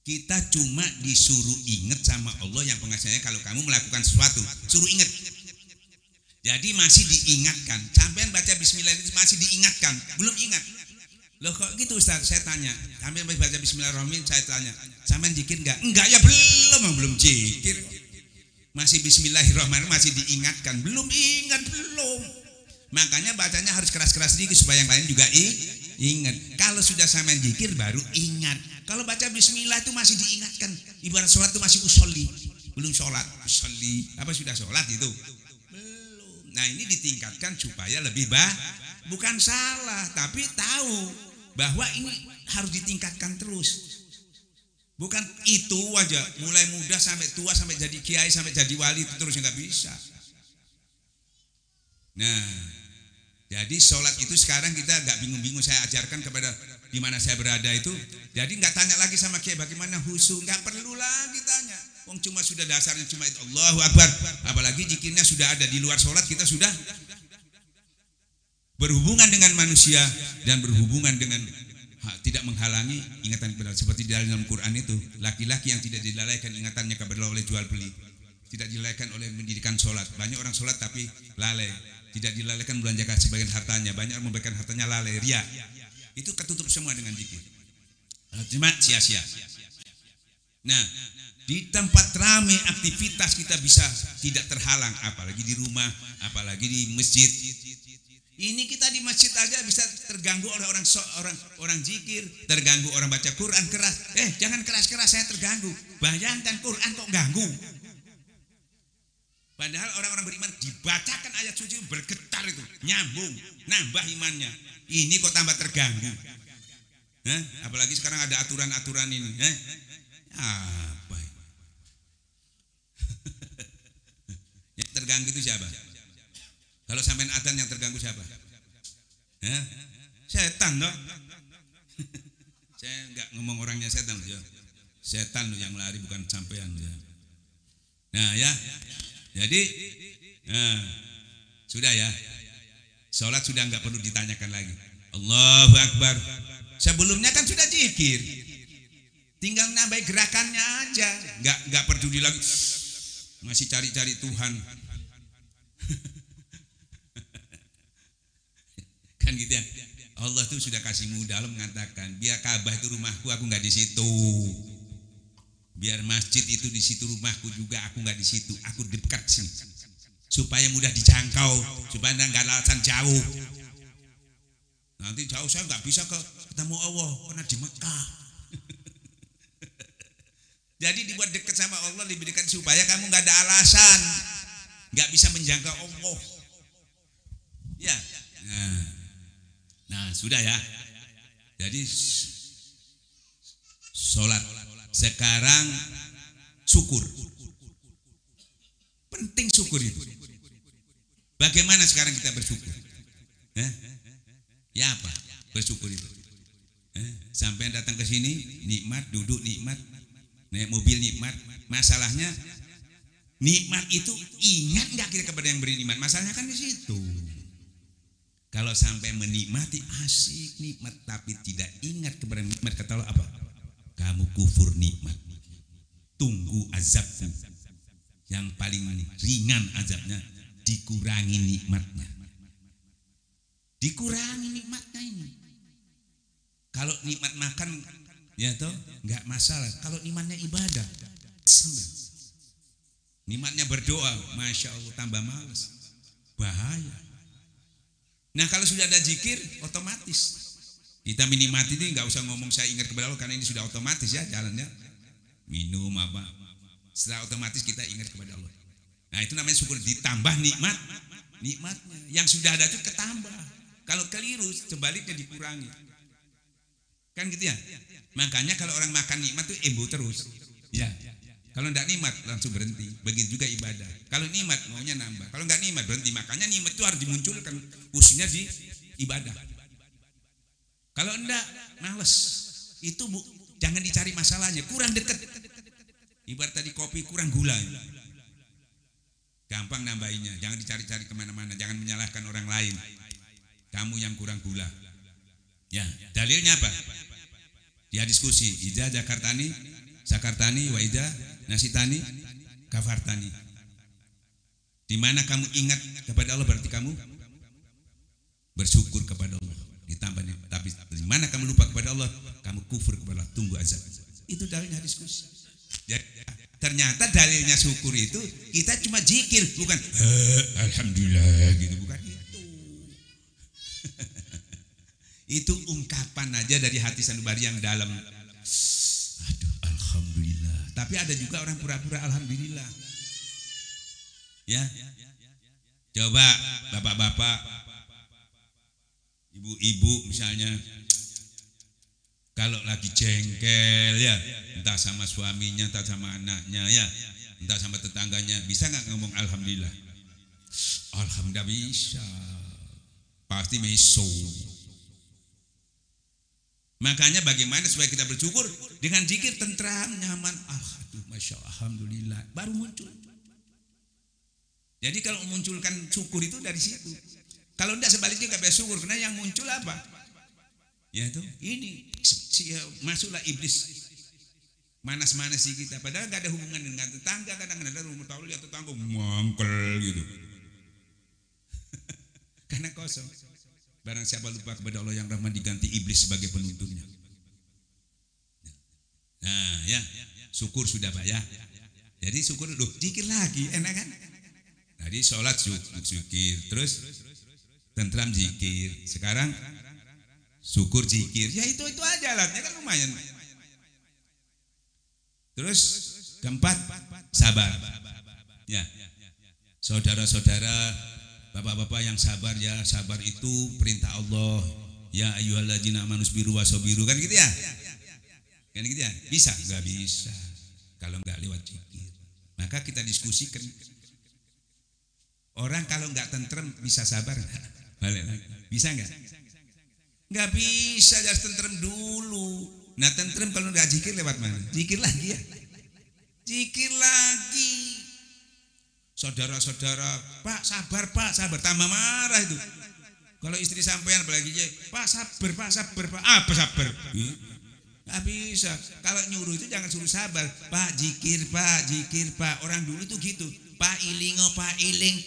Kita cuma disuruh ingat sama Allah yang pengasihnya kalau kamu melakukan sesuatu, suruh ingat. Jadi masih diingatkan. Sampean baca Bismillah itu masih diingatkan, belum ingat. Loh kok gitu Ustaz? Saya tanya. Sampai baca Bismillahirrahmanirrahim, saya tanya, sampean zikir enggak? Enggak ya, belum zikir. Masih Bismillahirrahmanirrahim, masih diingatkan. Belum ingat, belum. Makanya bacanya harus keras-keras sedikit supaya yang lain juga ingat. Kalau sudah sampean zikir baru ingat. Kalau baca Bismillah itu masih diingatkan. Ibarat sholat itu masih usolli. Belum sholat, usolli. Apa sudah sholat itu? Nah ini ditingkatkan supaya lebih bukan salah, tapi tahu bahwa ini harus ditingkatkan terus. Bukan itu aja, mulai muda sampai tua, sampai jadi kiai, sampai jadi wali itu terus nggak bisa. Nah, jadi sholat itu sekarang kita nggak bingung-bingung, saya ajarkan kepada di mana saya berada itu. Jadi nggak tanya lagi sama kiai bagaimana khusyuk, nggak perlu lagi tanya. Wong cuma sudah dasarnya cuma itu Allahu Akbar. Apalagi zikirnya sudah ada di luar sholat, kita sudah berhubungan dengan manusia dan berhubungan dengan tidak menghalangi ingatan kepada Allah. Seperti di dalam Quran itu, laki-laki yang tidak dilalaikan ingatannya kepada Allah oleh jual beli, tidak dilalaikan oleh pendidikan sholat. Banyak orang sholat tapi lalai, tidak dilalaikan belanjakan sebagian hartanya. Banyak orang memberikan hartanya lalai, ria. Itu ketutup semua dengan zikir. Cuma sia-sia. Nah, di tempat ramai aktivitas kita bisa tidak terhalang, apalagi di rumah, apalagi di masjid. Ini kita di masjid aja bisa terganggu oleh orang zikir, terganggu orang baca Quran keras. Jangan keras-keras, saya terganggu. Bayangkan Quran kok ganggu. Padahal orang-orang beriman dibacakan ayat suci bergetar itu, nyambung, nambah imannya. Ini kok tambah terganggu. Apalagi sekarang ada aturan-aturan ini. Apa? Yang terganggu itu siapa? Kalau sampean adzan yang terganggu siapa? Setan dong. Saya enggak ngomong orangnya setan ya. Setan yang lari bukan sampean ya. Nah ya. Jadi sudah ya. Salat sudah enggak perlu ditanyakan lagi. Allahu Akbar. Sebelumnya kan sudah zikir. Tinggal nambah gerakannya aja. Enggak peduli lagi masih cari-cari Tuhan. Kan gitu ya. Allah tuh sudah kasih mudah, Allah mengatakan biar Ka'bah itu rumahku, aku nggak di situ. Biar masjid itu di situ rumahku juga, aku nggak di situ. Aku dekat sih, supaya mudah dijangkau, supaya nggak alasan jauh. Nanti jauh saya nggak bisa ketemu Allah karena di Mekah. Jadi dibuat dekat sama Allah, lebih dekat supaya kamu nggak ada alasan, nggak bisa menjangkau Allah. Ya. Nah sudah ya. Jadi sholat sekarang syukur. Penting syukur itu. Bagaimana sekarang kita bersyukur? Ya apa? Bersyukur itu. Sampai datang ke sini nikmat, duduk nikmat, naik mobil nikmat. Masalahnya nikmat itu ingat nggak kita kepada yang beri nikmat? Masalahnya kan di situ. Kalau sampai menikmati asik nikmat tapi tidak ingat kepada nikmat, kata Allah apa? Kamu kufur nikmat. Tunggu azabku. Yang paling ringan azabnya dikurangi nikmatnya. Dikurangi nikmatnya ini. Kalau nikmat makan ya toh nggak masalah. Kalau nikmatnya ibadah, nikmatnya berdoa, masya Allah tambah malas, bahaya. Nah kalau sudah ada zikir otomatis kita menikmati ini, nggak usah ngomong saya ingat kepada Allah karena ini sudah otomatis ya jalannya, minum apa setelah otomatis kita ingat kepada Allah. Nah itu namanya syukur, ditambah nikmatnya yang sudah ada itu ketambah. Kalau keliru sebaliknya dikurangi, kan gitu ya. Makanya kalau orang makan nikmat tuh embo terus ya. Kalau enggak nikmat langsung berhenti. Begitu juga ibadah. Kalau nikmat maunya nambah. Kalau enggak nikmat berhenti. Makanya nikmat itu harus dimunculkan khususnya di ibadah. Kalau enggak males. Itu jangan dicari masalahnya. Kurang dekat. Ibarat tadi kopi kurang gula. Gampang nambahinnya. Jangan dicari-cari kemana-mana. Jangan menyalahkan orang lain. Kamu yang kurang gula. Ya, dalilnya apa? Dia diskusi. Ida Jakartani, Sakartani, wa ida nasitani, kafartani. Di mana kamu ingat kepada Allah berarti kamu bersyukur kepada Allah. Ditambah nih. Tapi di mana kamu lupa kepada Allah, kamu kufur kepada Allah. Tunggu azab. Itu dalilnya diskusi. Jadi, ternyata dalilnya syukur itu kita cuma zikir, bukan alhamdulillah gitu, bukan itu. Itu ungkapan aja dari hati sanubari yang dalam. Aduh, alhamdulillah. Tapi ada juga orang pura-pura alhamdulillah. Ya. Coba bapak-bapak, ibu-ibu misalnya, kalau lagi jengkel ya, entah sama suaminya, entah sama anaknya ya, entah sama tetangganya, bisa nggak ngomong alhamdulillah? Alhamdulillah bisa, pasti meso. Makanya bagaimana supaya kita bersyukur dengan zikir tentram, nyaman, masya Allah, alhamdulillah, baru muncul. Jadi kalau memunculkan syukur itu dari situ. Kalau tidak sebaliknya nggak bisa syukur, karena yang muncul apa? Yaitu ini masuklah iblis manas-manasi kita. Padahal nggak ada hubungan dengan tetangga. Kadang-kadang ada rumah tahu lihat tetangga mangkel gitu. Karena kosong. Barang siapa lupa kepada Allah yang Rahman diganti iblis sebagai penuntunnya. Nah ya, syukur sudah Pak ya. Jadi syukur dulu, zikir lagi, enak kan? Tadi sholat zikir, terus tentram zikir. Sekarang syukur zikir. Ya itu aja alatnya kan lumayan. Terus keempat, sabar. Ya, saudara-saudara, bapak-bapak yang sabar ya, sabar itu perintah Allah. Ya ayyuhalladzina amanu sabiru wasabiru, kan gitu ya? Kan gitu ya? Bisa? Enggak bisa. Kalau enggak lewat zikir. Maka kita diskusikan. Orang kalau enggak tentrem bisa sabar enggak? Balik lagi. Bisa enggak? Enggak bisa, harus tentrem dulu. Nah tentrem kalau enggak zikir lewat mana? Zikir lagi ya? Zikir lagi. Saudara-saudara, Pak sabar, tambah marah itu. Kalau istri sampean apalagi, Pak sabar, Pak. Apa sabar? Nggak bisa. Kalau nyuruh itu jangan suruh sabar. Pak zikir, Pak. Orang dulu tuh gitu. Pak ilingo, Pak iling,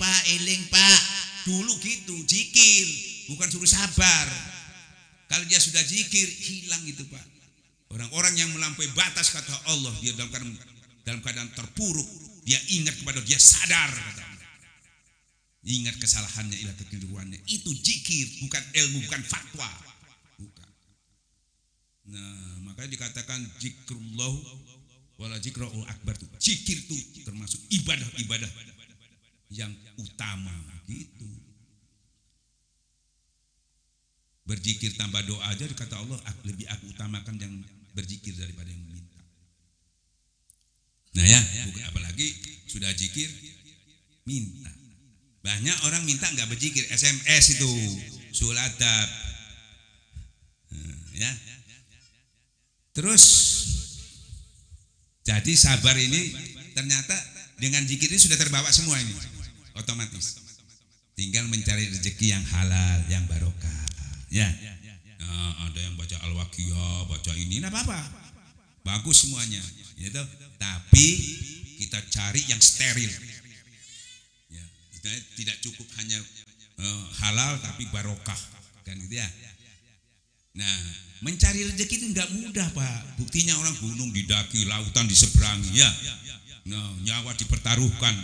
Pak. Dulu gitu, zikir, bukan suruh sabar. Kalau dia sudah zikir, hilang itu Pak. Orang-orang yang melampaui batas kata Allah, dia dalam keadaan terpuruk, dia ingat kepada dia sadar. Ingat kesalahannya, ilah kekeliruannya. Itu zikir, bukan ilmu, bukan fatwa. Bukan. Nah, makanya dikatakan zikrullah wala zikrul akbar itu. Zikir itu termasuk ibadah-ibadah yang utama gitu. Berzikir tanpa doa aja kata Allah, lebih aku utamakan yang berzikir daripada yang meminta. Nah ya, bukan apalagi sudah zikir minta. Banyak orang minta nggak berzikir, SMS itu sul adab. Ya. Terus jadi sabar ini ternyata dengan zikir ini sudah terbawa semua ini otomatis. Tinggal mencari rezeki yang halal, yang barokah. Ya. Nah, ada yang baca Al-Waqiah, baca ini, enggak apa-apa. Bagus semuanya, gitu. Tapi kita cari yang steril. Ya, tidak cukup hanya halal tapi barokah, kan gitu ya. Nah, mencari rezeki itu enggak mudah, Pak. Buktinya orang gunung didaki, lautan diseberangi, ya. Nah, nyawa dipertaruhkan.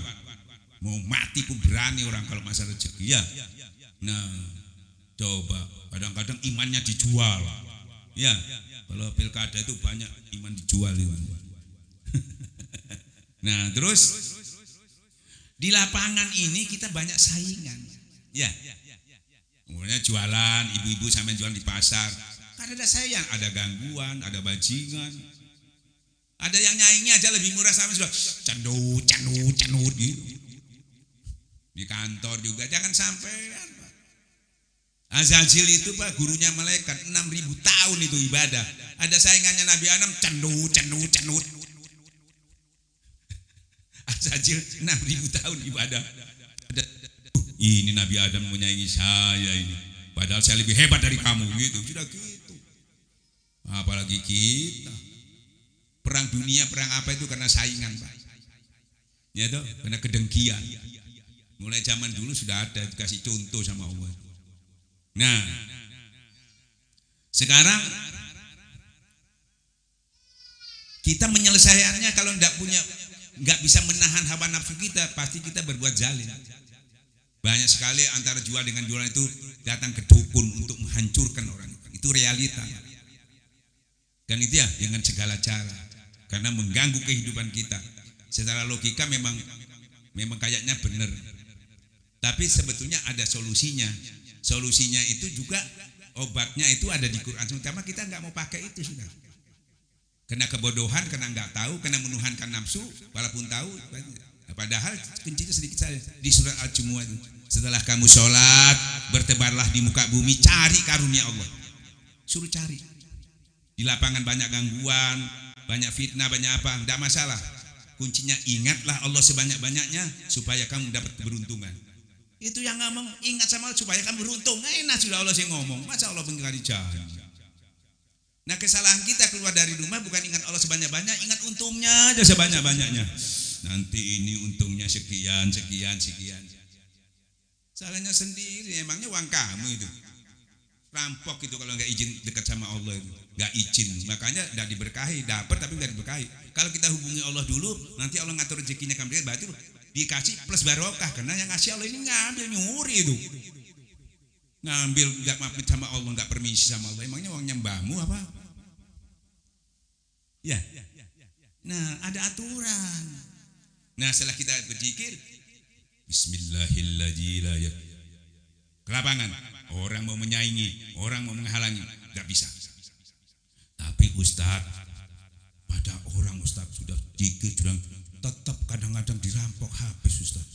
Mau mati pun berani orang kalau masalah rezeki, ya. Nah, coba kadang-kadang imannya dijual, ya. Kalau pilkada itu banyak iman dijual itu. Nah, terus di lapangan ini kita banyak saingan, ya. Kemudian jualan, ibu-ibu sampai jualan di pasar, kan ada sayang, ada gangguan, ada bajingan, ada yang nyaingnya aja lebih murah sama sudah canut gitu. Di kantor juga jangan sampai. Azazil itu Pak, gurunya malaikat 6.000 tahun itu ibadah. Ada saingannya Nabi Adam canut. Azazil 6.000 tahun ibadah. Ini Nabi Adam menyaingi saya ini. Padahal saya lebih hebat dari kamu gitu. Sudah gitu. Apalagi kita. Perang dunia, perang apa itu karena saingan Pak. Ya toh, karena kedengkian. Mulai zaman dulu sudah ada dikasih contoh sama Allah. Nah, sekarang kita menyelesaikannya kalau nggak bisa menahan hawa nafsu kita, pasti kita berbuat zalim. Banyak sekali antara jual dengan jualan itu datang ke dukun untuk menghancurkan orang. Itu realita. Dan itu ya dengan segala cara, karena mengganggu kehidupan kita. Secara logika memang kayaknya benar. Tapi sebetulnya ada solusinya. Solusinya itu juga obatnya itu ada di Quran. Cuma kita nggak mau pakai itu sudah. Kena kebodohan, kena nggak tahu, kena menuhankan nafsu, walaupun tahu. Padahal kuncinya sedikit saja di surat Al-Jumu'ah itu. Setelah kamu sholat, bertebarlah di muka bumi, cari karunia Allah. Suruh cari. Di lapangan banyak gangguan, banyak fitnah, banyak apa, tidak masalah. Kuncinya ingatlah Allah sebanyak-banyaknya supaya kamu dapat keberuntungan. Itu yang ngomong, ingat sama Allah supaya kamu beruntung. Enak sudah Allah yang ngomong, masa Allah mengingkari janji. Nah kesalahan kita keluar dari rumah bukan ingat Allah sebanyak-banyak, ingat untungnya aja sebanyak-banyaknya. Nanti ini untungnya sekian. Salahnya sendiri, emangnya uang kamu itu. Rampok itu kalau nggak izin dekat sama Allah itu, nggak izin. Makanya nggak diberkahi, dapat tapi nggak diberkahi. Kalau kita hubungi Allah dulu, nanti Allah ngatur rezekinya kami, berarti dikasih plus barokah. Karena yang ngasih Allah ini ngambil nyuri itu. Ngambil nggak pamit sama Allah, nggak permisi sama Allah. Emangnya uangnya mbahmu apa? Ya. Nah ada aturan. Nah setelah kita berzikir, Bismillahirrahmanirrahim. Ke lapangan, orang mau menyaingi, orang mau menghalangi, nggak bisa. Tapi Ustaz, pada orang Ustaz sudah zikir, sudah tetap kadang-kadang dirampok habis Ustaz.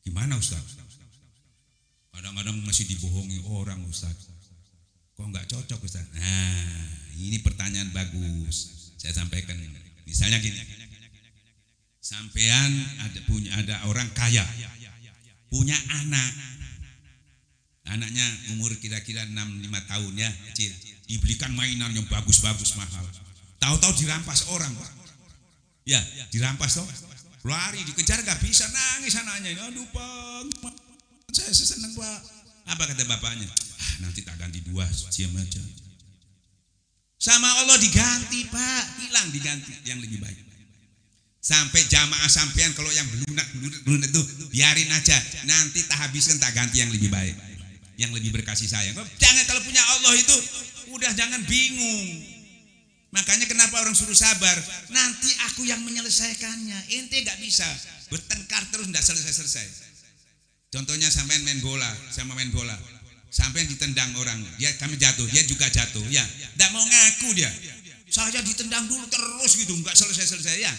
Gimana Ustaz? Kadang-kadang masih dibohongi orang Ustaz. Kok nggak cocok Ustaz? Nah, ini pertanyaan bagus. Saya sampaikan. Misalnya gini, sampean ada orang kaya, punya anaknya umur kira-kira 6-5 tahun ya, kecil. Dibelikan mainan yang bagus-bagus mahal. Tahu-tahu dirampas orang, Pak. Ya, dirampas toh. Lari dikejar nggak bisa, nangis anaknya. Aduh Pak, saya senang Pak. Apa kata bapaknya? Nanti tak ganti 2, diam aja. Sama Allah diganti Pak, hilang diganti yang lebih baik. Sampai jamaah sampean kalau yang belunak itu biarin aja, nanti tak habiskan tak ganti yang lebih baik, yang lebih berkasih sayang. Jangan kalau punya Allah itu udah jangan bingung. Makanya kenapa orang suruh sabar? Nanti aku yang menyelesaikannya. Ente nggak bisa bertengkar terus nggak selesai-selesai. Contohnya sampean main bola, sampean ditendang orang, kami jatuh, dia juga jatuh, ya, nggak mau ngaku dia. Saya ditendang dulu terus gitu, nggak selesai-selesai ya.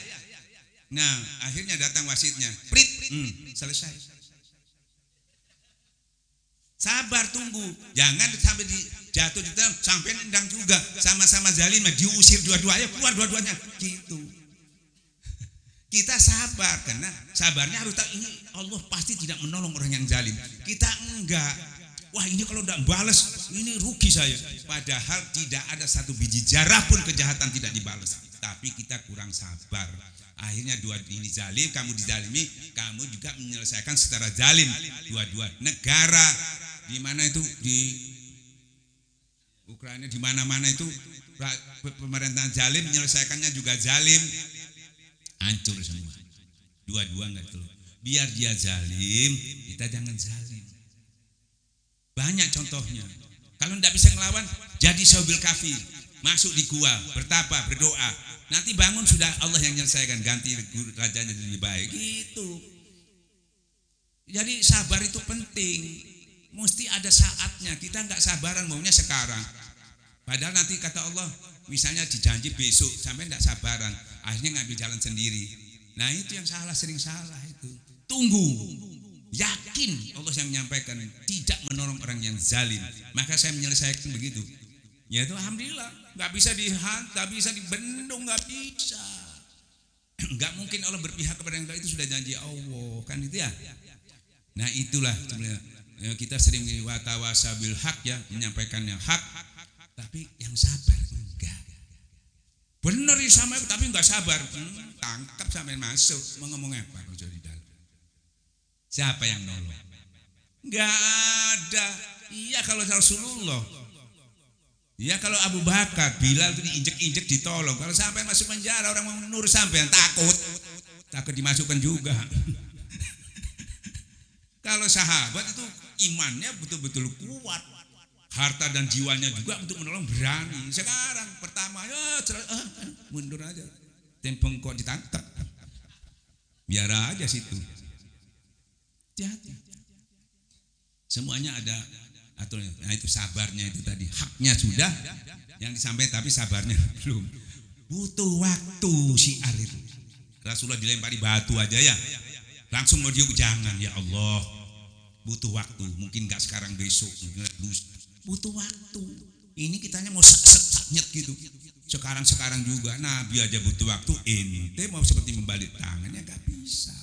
Nah, akhirnya datang wasitnya, prit, selesai. Sabar, tunggu, jangan sampai jatuh ditendang, sampai nendang juga, sama-sama zalim, diusir dua-duanya, keluar dua-duanya, gitu. Kita sabar, karena sabarnya harus tahu ini Allah pasti tidak menolong orang yang zalim. Kita enggak. Wah ini kalau tidak balas, ini rugi saya. Padahal tidak ada satu biji zarah pun kejahatan tidak dibalas. Tapi kita kurang sabar. Akhirnya dua ini zalim, kamu dizalimi, kamu juga menyelesaikan secara zalim. Dua-dua negara di mana itu di Ukraina, di mana-mana itu pemerintahan zalim menyelesaikannya juga zalim. Hancur semua. Dua-dua enggak tuh. Biar dia zalim, kita jangan zalim. Banyak contohnya. Kalau tidak bisa ngelawan, jadi Saubil Kafi, masuk di gua, bertapa, berdoa. Nanti bangun sudah Allah yang menyelesaikan, ganti rajanya lebih baik. Gitu. Jadi sabar itu penting. Mesti ada saatnya. Kita nggak sabaran maunya sekarang. Padahal nanti kata Allah, misalnya dijanji besok, sampai nggak sabaran, akhirnya ngambil jalan sendiri. Nah itu yang salah, sering salah itu. Tunggu. Yakin Allah yang menyampaikan tidak menolong orang yang zalim, maka saya menyelesaikan begitu. Ya itu alhamdulillah, nggak bisa dihantar, bisa dibendung, nggak bisa. Nggak mungkin Allah berpihak kepada yang itu, sudah janji Allah kan itu ya. Nah itulah sebenarnya kita sering watawasabil hak ya, menyampaikannya hak, tapi yang sabar enggak. Benar sama tapi nggak sabar, tangkap sampai masuk, mau ngomong apa kalau jadi dalam. Siapa yang nolong? Enggak ada. Iya kalau Rasulullah. Iya kalau Abu Bakar, Bilal itu diinjek-injek ditolong. Kalau sampai masuk penjara orang mau menurut sampean takut dimasukkan juga. Kalau sahabat itu imannya betul-betul kuat, harta dan jiwanya juga untuk menolong berani. Sekarang pertama mundur aja, tempeng kok ditangkap, biar aja situ. Hati-hati. Semuanya ada aturan. Nah itu sabarnya itu tadi. Haknya sudah yang disampaikan tapi sabarnya belum. Butuh waktu syiar itu. Rasulullah dilempari batu aja ya. Langsung mau jangan ya Allah. Butuh waktu. Mungkin gak sekarang besok. Butuh waktu. Ini kitanya mau set-set gitu. Sekarang juga Nabi aja butuh waktu. Ente mau seperti membalik tangannya gak bisa.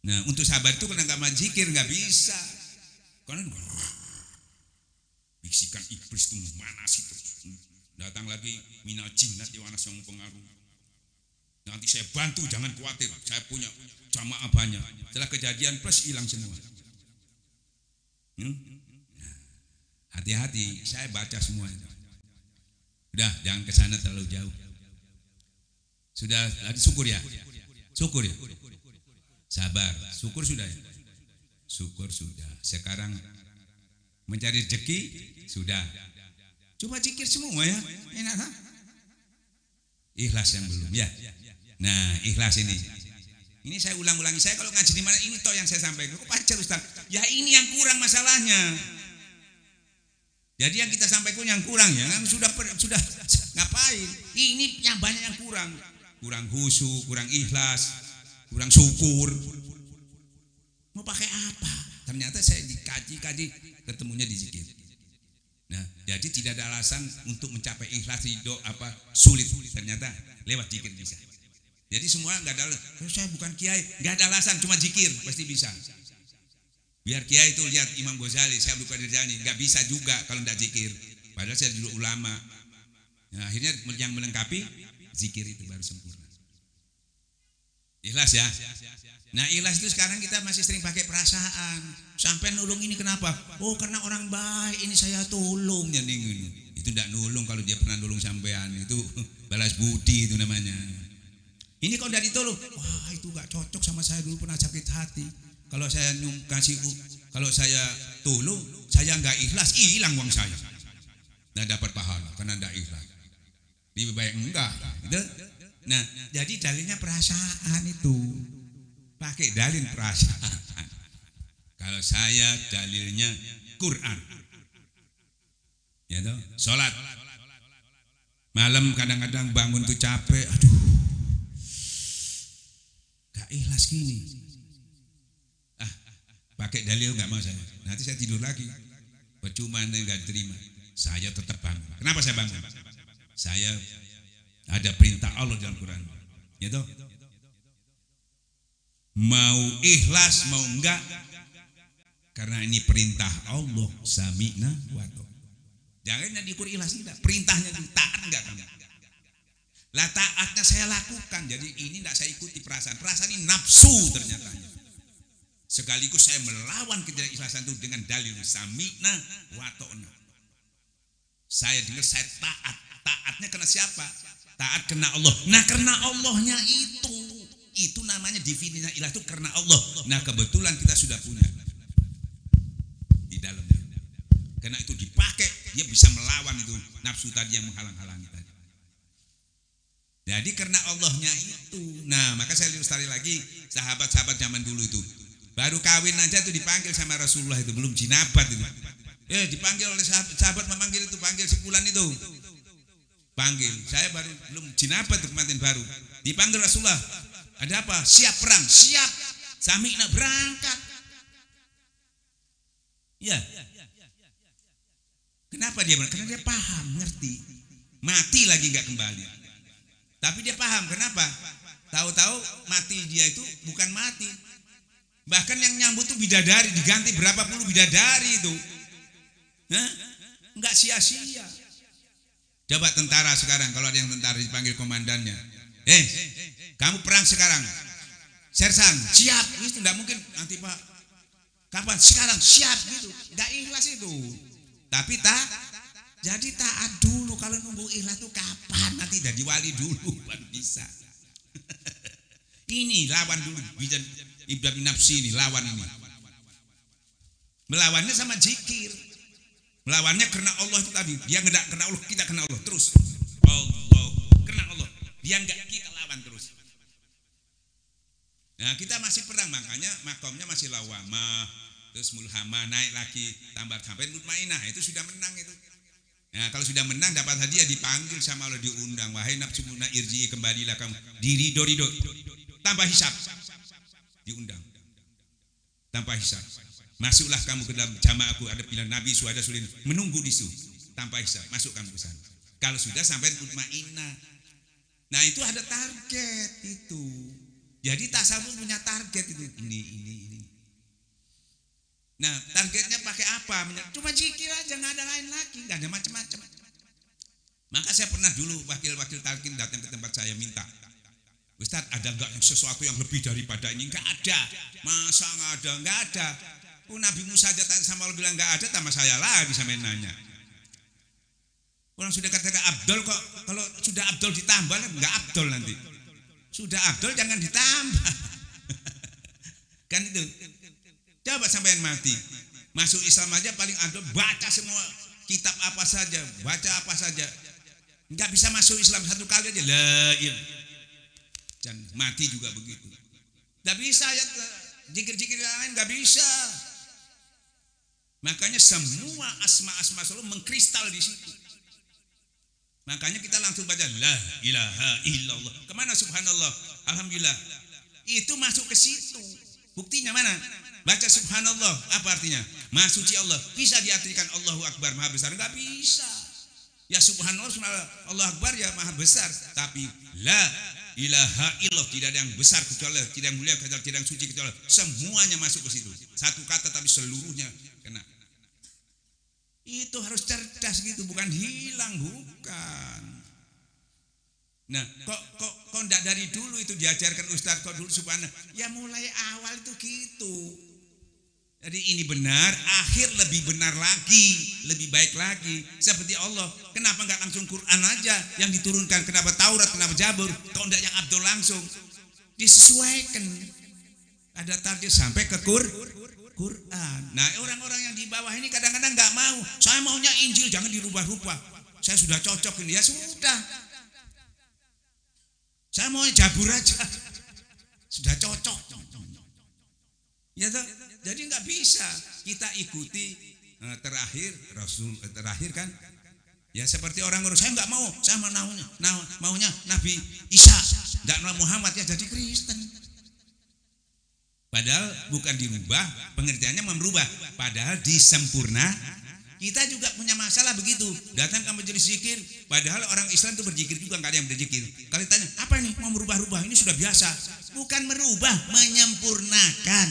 Nah untuk sabar itu karena gak zikir gak bisa. Karena bisikan iblis itu manas itu. Datang lagi minal jinnat wanas yang pengaruh. Nanti saya bantu, jangan khawatir. Saya punya jamaah banyak. Setelah kejadian plus hilang semua. Hati-hati, saya baca semua itu. Udah, jangan ke sana terlalu jauh. Sudah, lagi syukur ya? Syukur ya? Sabar, syukur sudah ya? Syukur sudah. Sekarang mencari rezeki sudah. Coba zikir semua ya. Enak ha? Ikhlas yang belum ya. Nah, ikhlas ini. Ini saya ulang-ulangi. Saya kalau ngaji di mana ini toh yang saya sampaikan. Kok pacar Ustaz? Ya ini yang kurang masalahnya. Jadi yang kita sampaikan yang kurang ya, kan sudah ngapain? Ini yang banyak yang kurang. Kurang khusyuk, kurang ikhlas, kurang syukur. Mau pakai apa? Ternyata saya dikaji ketemunya di zikir. Nah, jadi tidak ada alasan untuk mencapai ikhlas ridho apa sulit. Ternyata lewat zikir bisa. Jadi semua nggak ada. Saya bukan kiai, nggak ada alasan, cuma zikir pasti bisa. Biar kiai itu lihat Imam Ghazali, saya Abdul Qadir Jailani, nggak bisa juga kalau nggak zikir. Padahal saya dulu ulama. Nah, akhirnya yang melengkapi zikir itu baru sempurna. Ikhlas ya. Nah ikhlas itu sekarang kita masih sering pakai perasaan. Sampai nulung ini kenapa? Oh karena orang baik ini saya tolong ya ini. Itu tidak nulung kalau dia pernah nulung sampean itu balas budi itu namanya. Ini kalau tidak ditolong, wah itu gak cocok sama saya dulu pernah sakit hati. Kalau saya kalau saya tolong, saya nggak ikhlas, hilang uang saya. Nah dapat pahala karena tidak ikhlas. Lebih baik enggak. Gitu? Nah jadi dalilnya perasaan itu. Pakai dalil perasaan. Kalau saya dalilnya Quran. Ya toh, sholat. Malam kadang-kadang bangun tuh capek, aduh. Gak ikhlas gini. Pakai dalil nggak mau saya. Nanti saya tidur lagi. Percuma nggak terima. Saya tetap bangun. Kenapa saya bangun? Saya ada perintah Allah dalam Quran. Ya toh? Mau ikhlas mau enggak? Karena ini perintah Allah. Sami'na wa ta'na. Jangan diukur ikhlas tidak. Perintahnya itu taat enggak kamu? Lah taatnya saya lakukan. Jadi ini enggak saya ikuti perasaan. Perasaan ini nafsu ternyata. Sekaligus saya melawan ketidakikhlasan itu dengan dalil sami'na wa ta'na. Saya dengar saya taat. Taatnya kena siapa? Taat kena Allah. Nah karena Allahnya itu namanya definisinya ilah itu karena Allah. Nah kebetulan kita sudah punya di dalamnya. Karena itu dipakai dia bisa melawan itu nafsu tadi yang menghalang-halangi tadi. Jadi karena Allahnya itu. Nah maka saya lihat sekali lagi sahabat-sahabat zaman dulu itu. Baru kawin aja itu dipanggil sama Rasulullah itu belum jinabat itu. Dipanggil oleh sahabat memanggil itu panggil si fulan itu. Panggil, saya baru belum jinabat tuh kemarin baru. Dipanggil Rasulullah. Ada apa? Siap perang, siap. Sami'na berangkat. Ya. Kenapa dia berangkat? Karena dia paham, ngerti. Mati lagi nggak kembali. Tapi dia paham, kenapa? Tahu-tahu mati dia itu bukan mati. Bahkan yang nyambut tuh bidadari, diganti berapa puluh bidadari itu. Enggak sia-sia. Coba tentara sekarang, kalau ada yang tentara dipanggil komandannya. Kamu perang sekarang. Sersan, siap. Itu enggak mungkin nanti Pak. Kapan? Sekarang, siap gitu. Enggak ikhlas itu. Tapi jadi taat dulu. Kalau nunggu ikhlas itu kapan? Nanti jadi wali dulu baru bisa. Ini lawan dulu. Ibn nafsi ini lawan ini. Melawannya sama zikir. Melawannya karena Allah itu tadi. Dia enggak kena Allah, kita kena Allah terus. Allah kena Allah. Dia enggak, kita lawan terus. Nah kita masih perang, makanya makomnya masih lawamah, terus mulhamah naik lagi, tambah sampai mutmainah, itu sudah menang itu. Nah, kalau sudah menang dapat hadiah, dipanggil sama Allah, diundang, wahai nafsu muna irji, kembalilah kamu, dirido tanpa hisab, diundang tanpa hisab, masuklah kamu ke dalam jamaahku, ada pilihan Nabi suada sulin menunggu di situ tanpa hisab, masuk kamu ke sana. Kalau sudah sampai mutmainah, nah itu ada target itu. Jadi tasawuf punya target itu, ini. Nah, targetnya pakai apa? Cuma zikir aja, nggak ada lain lagi, nggak ada macam-macam. Maka saya pernah dulu wakil-wakil talqin datang ke tempat saya minta, Ustadz, ada nggak sesuatu yang lebih daripada ini? Nggak ada. Masa nggak ada? Nggak ada. Nabi Musa aja tanya sama Allah bilang nggak ada, tambah saya lagi sampai nanya. Orang sudah katakan Abdul kok, kalau sudah Abdul ditambah nggak Abdul nanti. Sudah Abdul jangan ditambah. Kan itu. Coba sampean mati, masuk Islam aja paling ada baca semua kitab apa saja, baca apa saja, nggak bisa masuk Islam satu kali aja, la ilaha. Dan mati juga begitu, nggak bisa ya, zikir-zikir yang lain nggak bisa. Makanya semua asma-asma selalu mengkristal di situ. Makanya kita langsung baca la ilaha illallah. Kemana subhanallah, alhamdulillah, itu masuk ke situ. Buktinya mana? Baca subhanallah, apa artinya? Maha suci Allah. Bisa diartikan Allahu Akbar, maha besar? Enggak bisa. Ya subhanallah, Allah Akbar ya maha besar. Tapi la ilaha illallah, tidak ada yang besar kecuali Allah, tidak yang mulia kecuali Allah, tidak yang suci kecuali Allah. Semuanya masuk ke situ. Satu kata tapi seluruhnya kena. Itu harus cerdas gitu, bukan hilang, bukan. Nah, kok enggak dari dulu itu diajarkan Ustadz, kok dulu subhanallah? Ya mulai awal itu gitu. Jadi ini benar, akhir lebih benar lagi, lebih baik lagi. Seperti Allah, kenapa enggak langsung Quran aja yang diturunkan? Kenapa Taurat, kenapa Jabur? Kok enggak yang Abdul langsung? Disesuaikan. Ada target sampai ke Quran. Nah, orang-orang yang di bawah ini kadang-kadang enggak mau. Saya maunya Injil, jangan dirubah-rubah. Saya sudah cocok ini, ya sudah. Saya mau Jabur aja, sudah cocok. Ya toh? Jadi nggak bisa kita ikuti terakhir Rasul terakhir kan? Ya seperti orang-orang, saya nggak mau, saya maunya Nabi Isa, nggak Muhammad, ya jadi Kristen. Padahal bukan dirubah, pengertiannya merubah, padahal disempurna. Kita juga punya masalah begitu. Datang ke majelis zikir, padahal orang Islam itu berzikir juga nggak ada yang berzikir. Kalau ditanya, apa ini mau merubah-rubah? Ini sudah biasa. Bukan merubah, menyempurnakan.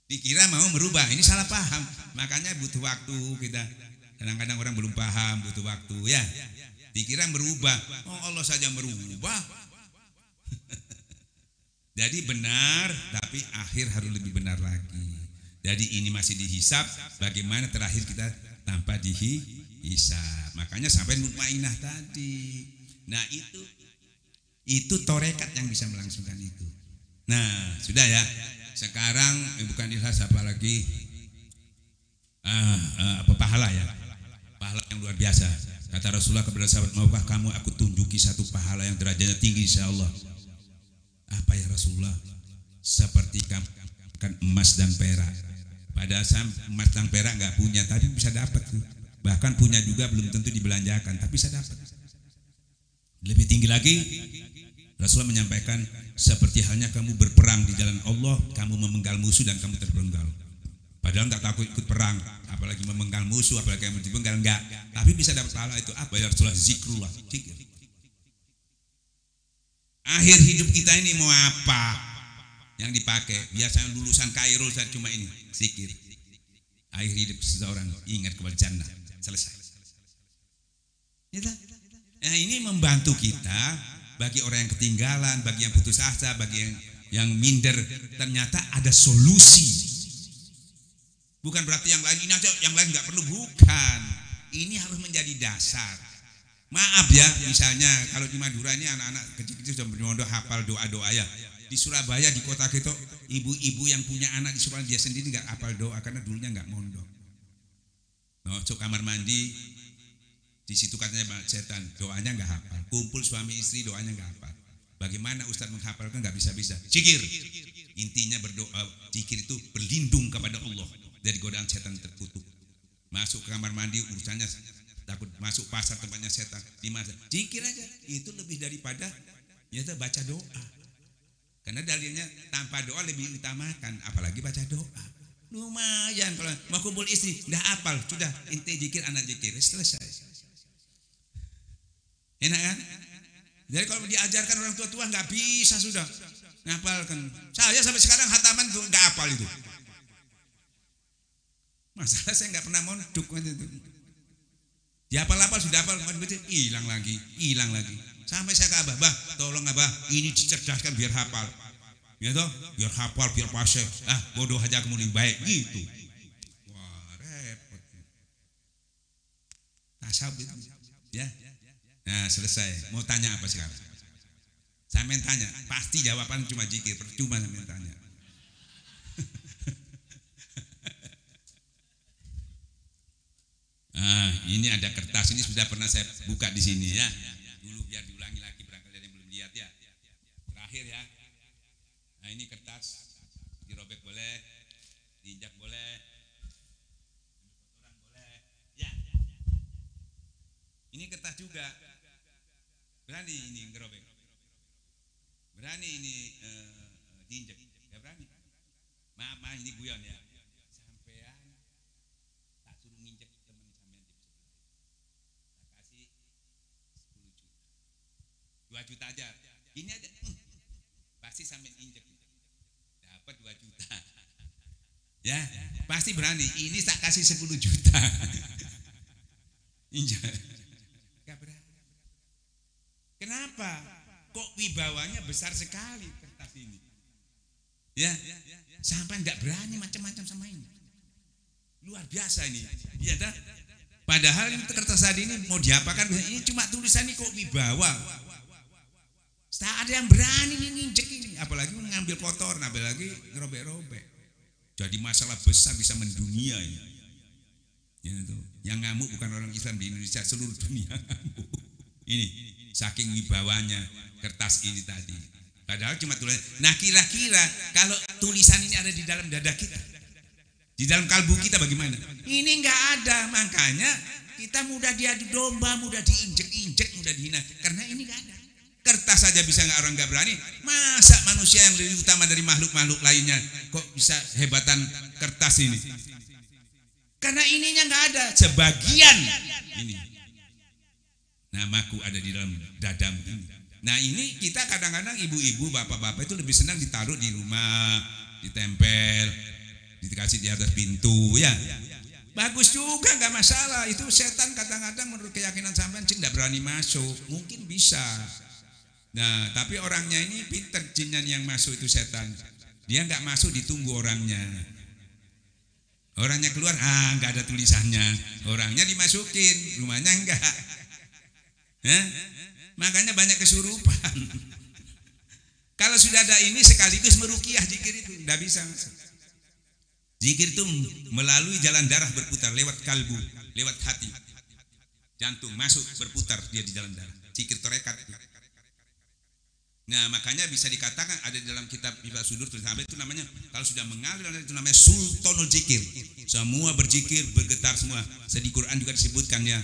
Dikira mau merubah, ini salah paham. Makanya butuh waktu kita. Kadang-kadang orang belum paham, butuh waktu ya. Dikira merubah, oh Allah saja merubah. Jadi benar, tapi akhir harus lebih benar lagi. Jadi ini masih dihisab, bagaimana terakhir kita tanpa dihisab. Makanya sampai mutmainah tadi. Nah itu torekat yang bisa melangsungkan itu. Nah sudah ya. Sekarang bukan ikhlas apalagi pahala ya. Pahala yang luar biasa. Kata Rasulullah kepada sahabat, maukah kamu aku tunjuki satu pahala yang derajatnya tinggi insyaallah. Apa ya Rasulullah? Seperti kamu kan emas dan perak. Padahal emas dan perak nggak punya, tapi bisa dapat tuh. Bahkan punya juga belum tentu dibelanjakan, tapi bisa dapat. Lebih tinggi lagi, Rasulullah menyampaikan seperti halnya kamu berperang di jalan Allah, kamu memenggal musuh dan kamu terpenggal. Padahal nggak takut ikut perang, apalagi memenggal musuh, apalagi yang dipenggal enggak. Tapi bisa dapat pahala itu. Apa ya Rasulullah? Zikrullah. Zikir. Akhir hidup kita ini mau apa? Yang dipakai biasanya lulusan Kairul saya cuma ini zikir. Akhir hidup seseorang ingat kepada jannah, selesai. Nah, ini membantu kita bagi orang yang ketinggalan, bagi yang putus asa, bagi yang minder, ternyata ada solusi. Bukan berarti yang lain ini aja, yang lain nggak perlu, bukan. Ini harus menjadi dasar. Maaf ya, misalnya kalau di Madura ini anak-anak kecil-kecil sudah bermondok hafal doa-doa ya. Di Surabaya, di kota kita, ibu-ibu yang punya anak di Surabaya dia sendiri nggak hafal doa karena dulunya nggak mondok. Masuk kamar mandi, di situ katanya setan, doanya nggak hafal. Kumpul suami istri, doanya nggak hafal. Bagaimana Ustadz menghafalkan? Nggak bisa-bisa. Zikir. Intinya berdoa. Zikir itu berlindung kepada Allah dari godaan setan terkutuk. Masuk ke kamar mandi urusannya takut, masuk pasar tempatnya setan. Di mana? Zikir aja. Itu lebih daripada nyata baca doa. Karena dalilnya tanpa doa lebih utamakan, apalagi baca doa. Lumayan kalau mau kumpul istri, nggak apal, sudah inti zikir, anak zikir, selesai. Enak kan? Jadi kalau diajarkan orang tua nggak bisa sudah ngapalkan. Saya sampai sekarang hataman tuh nggak apal itu. Masalah saya nggak pernah mondok itu. Dihafal-hafal sudah hafal, hilang lagi. Sampai saya ke Abah, bah, tolong Abah, ini dicerdaskan biar hafal. Ya toh, biar hafal, biar pasif. Bodoh aja kamu lebih baik gitu. Wah, repot. Tasawuf itu. Ya. Nah, selesai. Mau tanya apa sekarang? Sampean tanya, pasti jawaban cuma zikir, percuma sampean tanya. Ini ada kertas, ini sudah pernah saya buka di sini ya. Dulu biar diulangi lagi barangkali ada yang belum lihat ya. Terakhir ya. Nah, ini kertas, dirobek boleh, diinjak boleh, kotoran boleh. Ya. Ini kertas juga. Berani ini ngerobek. Berani ini diinjak. Enggak berani. Maaf ini guyon ya. Juta aja, ini aja, pasti sampai injek, dapat 2 juta, ya, pasti berani. Ini tak kasih 10 juta, injek, gak berani. Kenapa? Kok wibawanya besar sekali kertas ini, ya, sampai nggak berani macam-macam sama ini, luar biasa ini, ya dah. Padahal ini kertas tadi ini mau diapakan? Ini cuma tulisan ini kok wibawa. Tak ada yang berani nginjek ini, apalagi mengambil kotor, apalagi ngerobek-robek. Jadi masalah besar bisa mendunia ini. Ya, itu. Yang ngamuk bukan orang Islam di Indonesia, seluruh dunia ngamuk. Ini saking wibawanya kertas ini tadi. Padahal cuma tulisan. Nah, kira-kira kalau tulisan ini ada di dalam dada kita, di dalam kalbu kita bagaimana? Ini nggak ada, makanya kita mudah diadu domba, mudah diinjek-injek, mudah dihina. Karena ini nggak ada. Kertas saja bisa orang nggak berani, masa manusia yang lebih utama dari makhluk-makhluk lainnya kok bisa hebatan kertas ini? Karena ininya nggak ada, sebagian ini. Namaku ada di dalam dadamu ini. Nah ini kita kadang-kadang ibu-ibu, bapak-bapak itu lebih senang ditaruh di rumah, ditempel, dikasih di atas pintu, ya. Bagus juga, nggak masalah. Itu setan kadang-kadang menurut keyakinan sampean tidak berani masuk, mungkin bisa. Nah, tapi orangnya ini pinter, jinnya yang masuk itu setan. Dia nggak masuk, ditunggu orangnya. Orangnya keluar, nggak ada tulisannya. Orangnya dimasukin, rumahnya enggak. Makanya banyak kesurupan. Kalau sudah ada ini sekaligus meruqyah zikir itu, nggak bisa. Zikir itu melalui jalan darah berputar lewat kalbu, lewat hati, jantung masuk berputar dia di jalan darah. Zikir tarekat. Nah makanya bisa dikatakan ada di dalam kitab Miftahuh Sudur tulisan itu namanya, kalau sudah mengalir itu namanya sultanul zikir. Semua berzikir, bergetar semua. Di Quran juga disebutkan ya,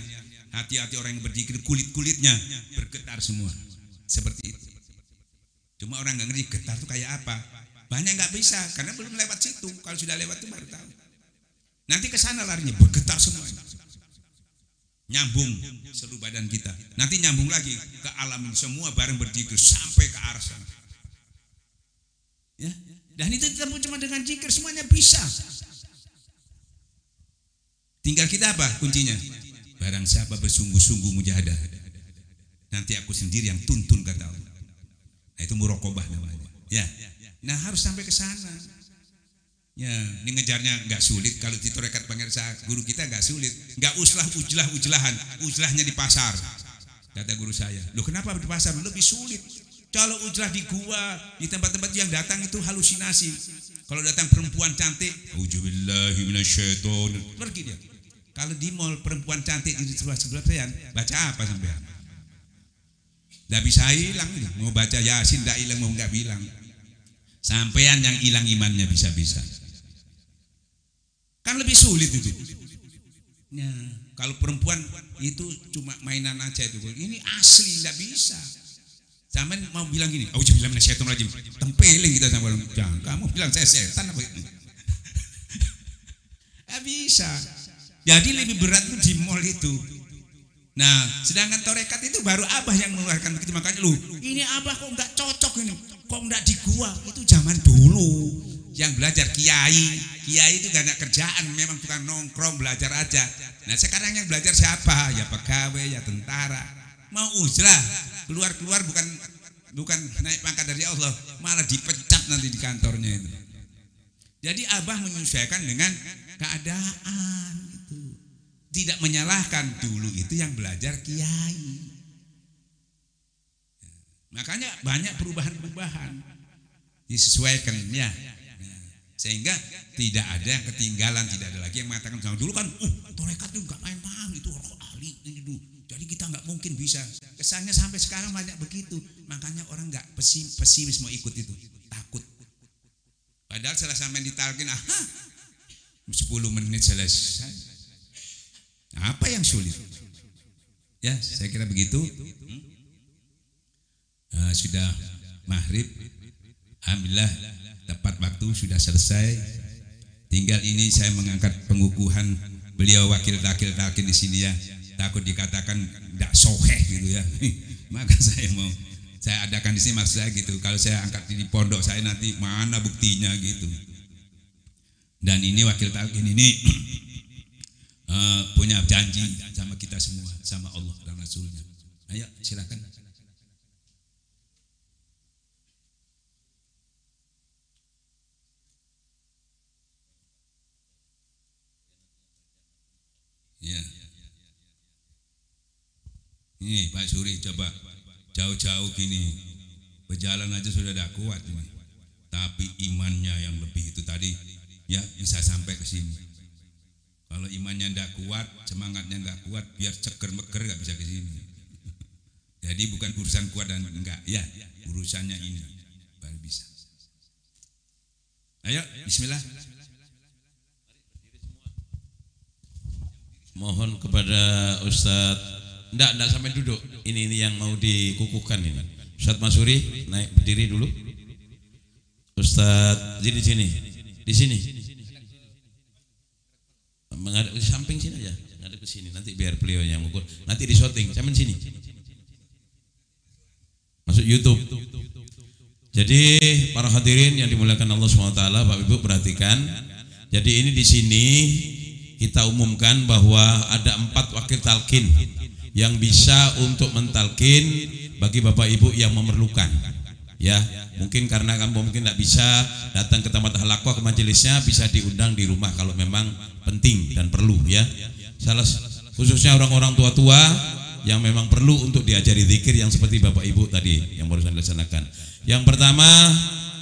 hati-hati orang yang berzikir, kulit-kulitnya bergetar semua. Seperti itu. Cuma orang nggak ngerti getar itu kayak apa. Banyak nggak bisa karena belum lewat situ. Kalau sudah lewat itu baru tahu. Nanti ke sana larinya bergetar semua. Nyambung seluruh badan kita. Nanti nyambung lagi ke alam ini, semua bareng berzikir sampai ke arah sana. Ya, dan itu ditempuh cuma dengan zikir, semuanya bisa. Tinggal kita apa kuncinya? Barang siapa bersungguh-sungguh mujahadah, nanti aku sendiri yang tuntun, kata Allah. Nah, itu muraqabah namanya. Ya. Nah, harus sampai ke sana. Ya, ini ngejarnya nggak sulit. Kalau di tarekat Pangersa guru kita nggak sulit, nggak ujlahnya di pasar. Kata guru saya, loh kenapa di pasar? Lebih sulit. Kalau ujlah di gua, di tempat-tempat yang datang itu halusinasi. Kalau datang perempuan cantik, auzubillahi minasyaitonir, pergi dia. Kalau di mall perempuan cantik di sebelah-sebelahan, baca apa sampean? Nggak bisa hilang, mau baca Yasin nggak hilang, mau nggak bilang. Sampean yang hilang imannya bisa-bisa. Kan lebih sulit itu. Ya, kalau perempuan itu cuma mainan aja itu. Ini asli nggak bisa. Sampean mau bilang gini, auzubillahi minasyaitonir rajim. Tempeling kita sama orang. Jangan kamu bilang saya setan apa itu? Nggak bisa. Jadi lebih berat itu di mall itu. Nah, sedangkan torekat itu baru abah yang mengeluarkan begitu. Makanya lu, ini abah kok nggak cocok ini, kok nggak di gua. Itu zaman dulu yang belajar kiai itu gak ada kerjaan, memang tukang nongkrong belajar aja. Nah sekarang yang belajar siapa? Ya pegawai, ya tentara. Mau uzlah, keluar bukan naik pangkat dari Allah, malah dipecat nanti di kantornya itu. Jadi abah menyesuaikan dengan keadaan itu. Tidak menyalahkan, dulu itu yang belajar kiai. Makanya banyak perubahan-perubahan disesuaikan ya. Sehingga tidak ada yang ketinggalan, tidak ada lagi yang mengatakan sama dulu kan, torekat itu nggak main-main, itu orang ahli itu. Jadi kita nggak mungkin bisa. Kesannya sampai sekarang banyak begitu. Makanya orang nggak pesimis mau ikut itu, takut. Padahal setelah sampai ditalkin, 10 menit selesai. Apa yang sulit? Ya, saya kira begitu. Sudah maghrib, alhamdulillah tepat waktu sudah selesai. Tinggal ini saya mengangkat pengukuhan beliau wakil talkin di sini ya. Takut dikatakan tidak soheh gitu ya. Maka saya adakan di sini, maksud saya gitu. Kalau saya angkat di pondok saya nanti mana buktinya gitu. Dan ini wakil talkin ini punya janji sama kita semua, sama Allah dan Rasulnya. Ayo silakan. Ya. Ini Pak Suri coba jauh-jauh gini, berjalan aja sudah tidak kuat ini. Tapi imannya yang lebih itu tadi ya bisa sampai ke sini. Kalau imannya tidak kuat, semangatnya tidak kuat, biar ceker-meker nggak bisa ke sini. Jadi bukan urusan kuat dan enggak, ya urusannya ini baru bisa. Ayo, Bismillah. Mohon kepada Ustadz, enggak sampai duduk. Ini yang mau dikukuhkan ini. Ustadz Masuri naik berdiri dulu. Ustadz di sini. Menghadap ke samping sini aja, menghadap ke sini. Nanti biar beliau yang mengukur. Nanti di syuting, sampai sini. Masuk YouTube. Jadi para hadirin yang dimuliakan Allah SWT, Bapak Ibu perhatikan. Jadi ini di sini kita umumkan bahwa ada 4 wakil talkin yang bisa untuk mentalkin bagi Bapak Ibu yang memerlukan. Ya, mungkin karena kamu mungkin tidak bisa datang ke tempat halaqah ke majelisnya, bisa diundang di rumah kalau memang penting dan perlu ya. Khususnya orang-orang tua-tua yang memang perlu untuk diajari zikir yang seperti Bapak Ibu tadi yang barusan dilaksanakan. Yang pertama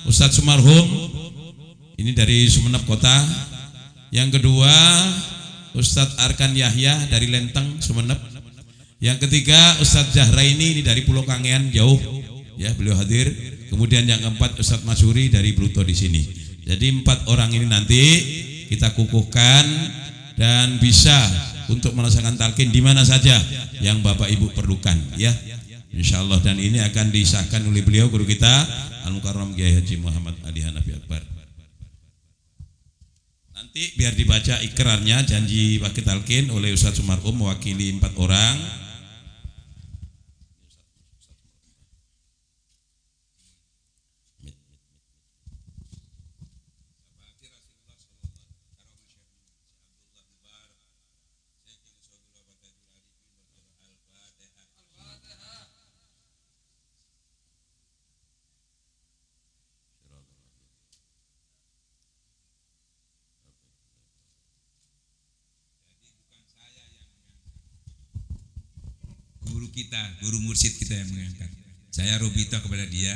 Ustadz Sumarhum, ini dari Sumeneb Kota. Yang kedua Ustadz Arkan Yahya dari Lenteng Sumeneb. Yang ketiga Ustadz Zahraini, ini dari Pulau Kangean jauh ya, beliau hadir. Kemudian yang keempat Ustadz Masuri dari Bruto di sini. Jadi 4 orang ini nanti kita kukuhkan dan bisa untuk melaksanakan talqin di mana saja yang Bapak Ibu perlukan ya. Insyaallah, dan ini akan disahkan oleh beliau guru kita Al-Mukarram Kiai Haji Muhammad Ali Hanafi Akbar. Nanti biar dibaca ikrarnya, janji wakil talqin oleh Ustadz Sumarhum mewakili 4 orang. Kita, guru mursyid kita yang mengangkat. Saya robito kepada dia,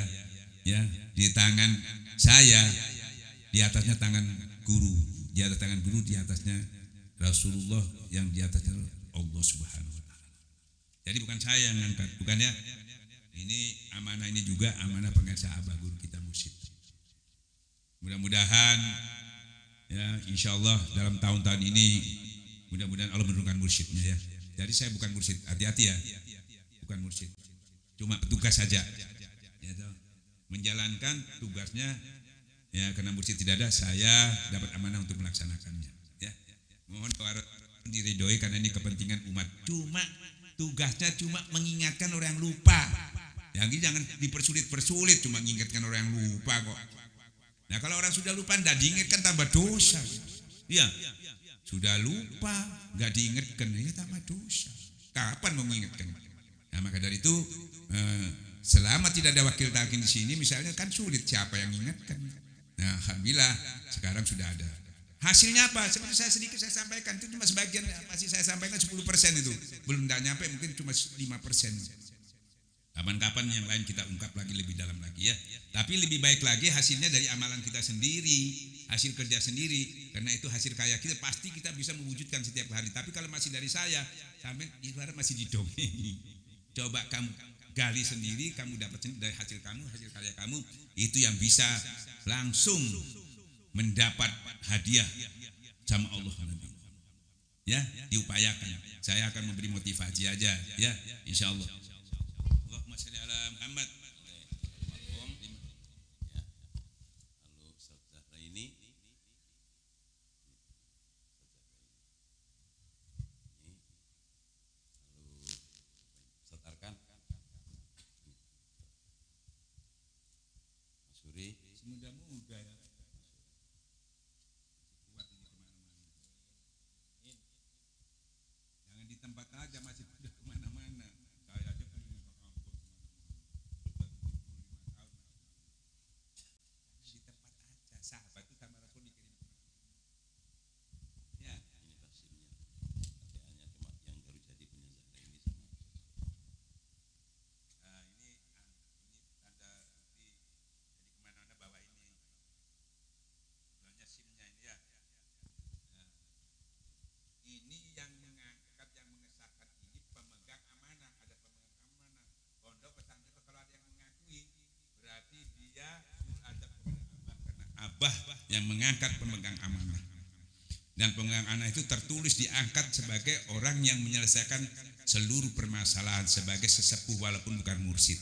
ya, di tangan saya, di atasnya tangan guru, di atas tangan guru, di atasnya Rasulullah, yang di atasnya Allah Subhanahu wa Ta'ala. Jadi bukan saya yang mengangkat, bukan ya. Ini amanah, ini juga amanah pengasah abah guru kita mursyid. Mudah-mudahan ya insya Allah dalam tahun-tahun ini mudah-mudahan Allah menurunkan mursyidnya ya. Jadi saya bukan mursyid, hati-hati ya, bukan mursyid, cuma petugas saja ya, menjalankan tugasnya ya, karena mursyid tidak ada, saya dapat amanah untuk melaksanakannya ya. Mohon diridhoi karena ini kepentingan umat. Cuma tugasnya cuma mengingatkan orang yang lupa. Jadi jangan dipersulit-persulit, cuma mengingatkan orang yang lupa kok. Nah kalau orang sudah lupa tidak diingatkan tambah dosa. Iya, sudah lupa nggak diingatkan ini tambah dosa. Kapan mau mengingatkan? Nah maka dari itu selama tidak ada wakil talqin di sini misalnya kan sulit siapa yang mengingatkan. Nah alhamdulillah sekarang sudah ada. Hasilnya apa? Seperti saya sedikit saya sampaikan, itu cuma sebagian, masih saya sampaikan 10% itu. Belum tidak nyampe, mungkin cuma 5%. Kapan-kapan yang lain kita ungkap lagi lebih dalam lagi ya. Tapi lebih baik lagi hasilnya dari amalan kita sendiri, hasil kerja sendiri. Karena itu hasil karya kita, pasti kita bisa mewujudkan setiap hari. Tapi kalau masih dari saya, sampai ibarat masih didongeng. Coba kamu gali sendiri, kamu dapat dari hasil kamu, hasil karya kamu, itu yang bisa langsung mendapat hadiah sama Allah nanti. Ya, diupayakan. Saya akan memberi motivasi aja ya, insya Allah. Allahumma sholli ala Muhammad. Ya. Lalu saudara ini lalu setarkan Mas Suri Mudah-mudah ya. Jangan di tempat aja, masih udah kemana-mana. Saya aja keliling ke kampung kemana-mana. Di tempat aja, sahabat itu sama Rasul dikirim. Ya. ini tafsirnya. Katanya cuma yang baru jadi punya Zahra ini sama. Nah, ini tanda bukti. Jadi kemana-mana bawa ini. Sebenarnya SIM-nya ini ya. Nah, ini yang mengangkat, yang mengesahkan ini pemegang amanah. Ada pemegang amanah. Pondok pesantren itu kalau ada yang mengakui, berarti dia ada pemegang abah. Karena abah yang mengangkat pemegang amanah. Dan pemegang amanah itu tertulis diangkat sebagai orang yang menyelesaikan seluruh permasalahan sebagai sesepuh walaupun bukan mursyid.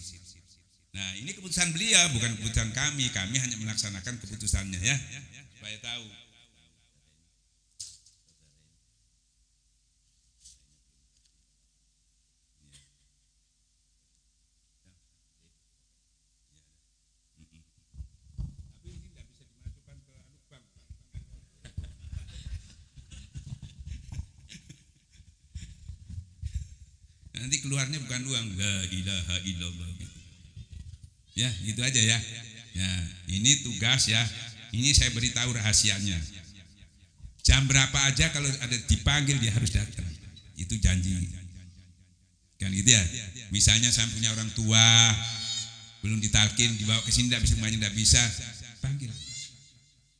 Nah ini keputusan beliau, bukan keputusan kami. Kami hanya melaksanakan keputusannya ya, supaya tahu. Tapi ini tidak bisa dimasukkan ke lubang. Nanti keluarnya bukan uang, la ilaha illallah gitu. Ya, gitu aja ya. Ya, ini tugas ya. Ini saya beritahu rahasianya. Jam berapa aja kalau ada dipanggil dia harus datang. Itu janji. Kan gitu ya. Misalnya saya punya orang tua belum ditalkin, dibawa ke sini tidak bisa, panggil.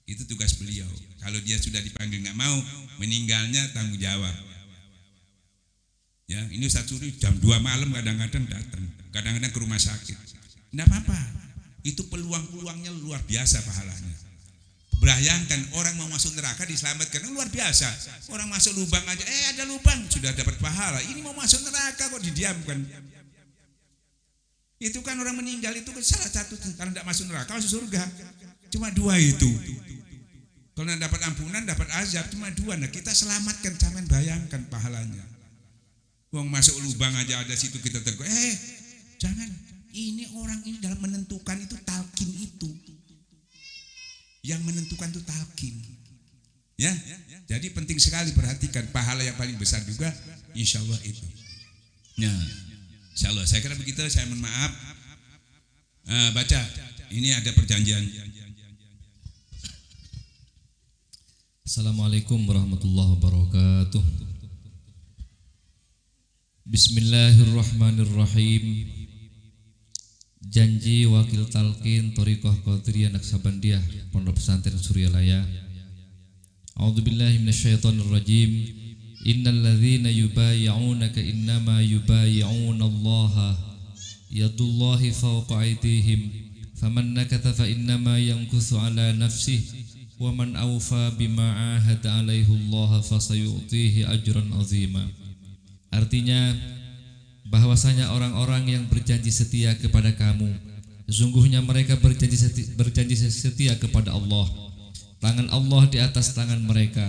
Itu tugas beliau. Kalau dia sudah dipanggil nggak mau, meninggalnya tanggung jawab. Ya, ini Ustaz Suri jam 2 malam kadang-kadang datang, kadang-kadang ke rumah sakit. Enggak apa-apa. Itu peluang-peluangnya luar biasa pahalanya. Bayangkan orang mau masuk neraka diselamatkan, luar biasa. Orang masuk lubang aja, ada lubang sudah dapat pahala. Ini mau masuk neraka kok didiamkan. Itu kan orang meninggal itu kan salah satu, kalau tidak masuk neraka masuk surga. Cuma 2 itu. Kalau dapat ampunan, dapat azab cuma 2. Nah, kita selamatkan, jangan bayangkan pahalanya. Wong masuk lubang aja ada situ kita tegur. Jangan. Ini orang ini dalam menentukan itu talqin itu. Yang menentukan itu talqin. Ya. Jadi penting sekali perhatikan pahala yang paling besar juga insya Allah itu. Nah, insya Allah saya kira begitu. Saya mohon maaf. Baca. Ini ada perjanjian. Assalamualaikum warahmatullahi wabarakatuh. Bismillahirrahmanirrahim. Janji wakil talqin Thariqah Qadiriyah Naksabandiyah Pondok Pesantren Suryalaya. A'udzubillahi minasyaitonirrajim. Innal ladzina yubayyi'unaka innama yubayyi'unallaha yadullahi fawqa aydihim faman nakatha fa innama yankusu ala nafsih wa man awfa bima ahada alaihi Allah fasayu'tihi ajran azima. Artinya bahwasanya orang-orang yang berjanji setia kepada kamu, sesungguhnya mereka berjanji setia kepada Allah. Tangan Allah di atas tangan mereka.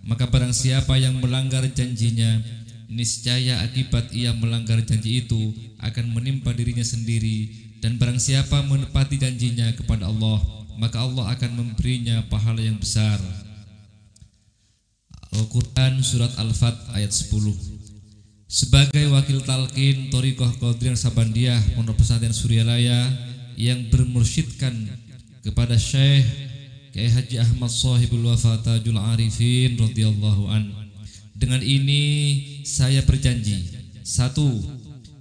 Maka barang siapa yang melanggar janjinya, niscaya akibat ia melanggar janji itu akan menimpa dirinya sendiri. Dan barang siapa menepati janjinya kepada Allah, maka Allah akan memberinya pahala yang besar. Al-Quran Surat Al-Fat ayat 10. Sebagai wakil talqin Thariqah Qadiriyah Sabandiah Pondok Pesantren Suryalaya yang bermursyidkan kepada Syekh Kiai Haji Ahmad Shahibul Wafa Tajul Arifin radhiyallahu an. Dengan ini saya berjanji: 1.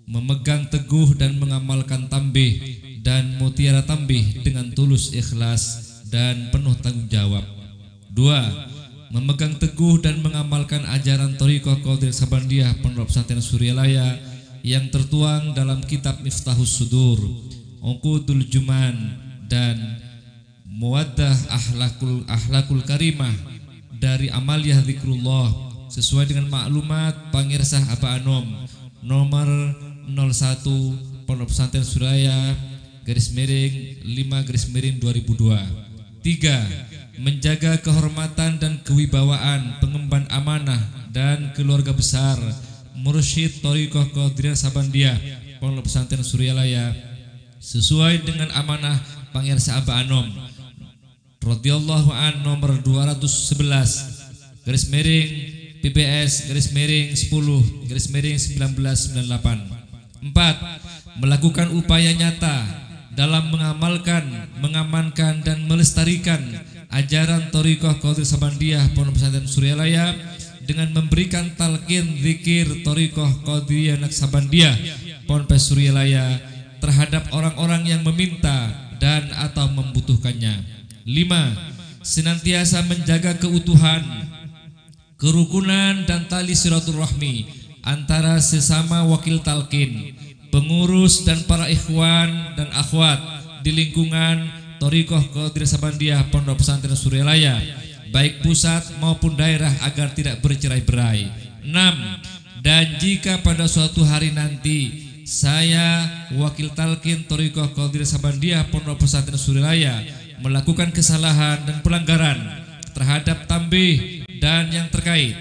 Memegang teguh dan mengamalkan tambih dan mutiara tambih dengan tulus ikhlas dan penuh tanggung jawab. 2. Memegang teguh dan mengamalkan ajaran Thariqah Qadiriyah Sabandiah Pondok Pesantren Suryalaya yang tertuang dalam kitab Miftahus Sudur, Uqudul Juman dan Muwaddah Akhlakul Karimah dari Amaliyah Zikrullah sesuai dengan maklumat Pangirsah Aba Anom nomor 01 Pondok Pesantren Suryalaya _5_2002. 3. Menjaga kehormatan dan kewibawaan pengemban amanah dan keluarga besar Mursyid Thariqah Qadiriyah Sabandiah Pondok Pesantren Suryalaya sesuai dengan amanah Pangirsah Aba Anom radhiyallahu an nomor 211 _PPS _10 _1998. 4. Melakukan upaya nyata dalam mengamalkan, mengamankan dan melestarikan ajaran Thariqah Qadiriyah Sabandiah Pondok Pesantren Suryalaya dengan memberikan talqin zikir Thariqah Qadiriyah Naksabandiah Pondok Pesantren Suryalaya terhadap orang-orang yang meminta dan atau membutuhkannya. 5. Senantiasa menjaga keutuhan, kerukunan dan tali silaturahmi antara sesama wakil talqin, pengurus dan para ikhwan dan akhwat di lingkungan Thariqah Qadiriyah Sabandiah Pondok Pesantren Suryalaya baik pusat maupun daerah agar tidak bercerai-berai. 6. Dan jika pada suatu hari nanti saya wakil talqin Thariqah Qadiriyah Sabandiah Pondok Pesantren Suryalaya melakukan kesalahan dan pelanggaran terhadap tambih dan yang terkait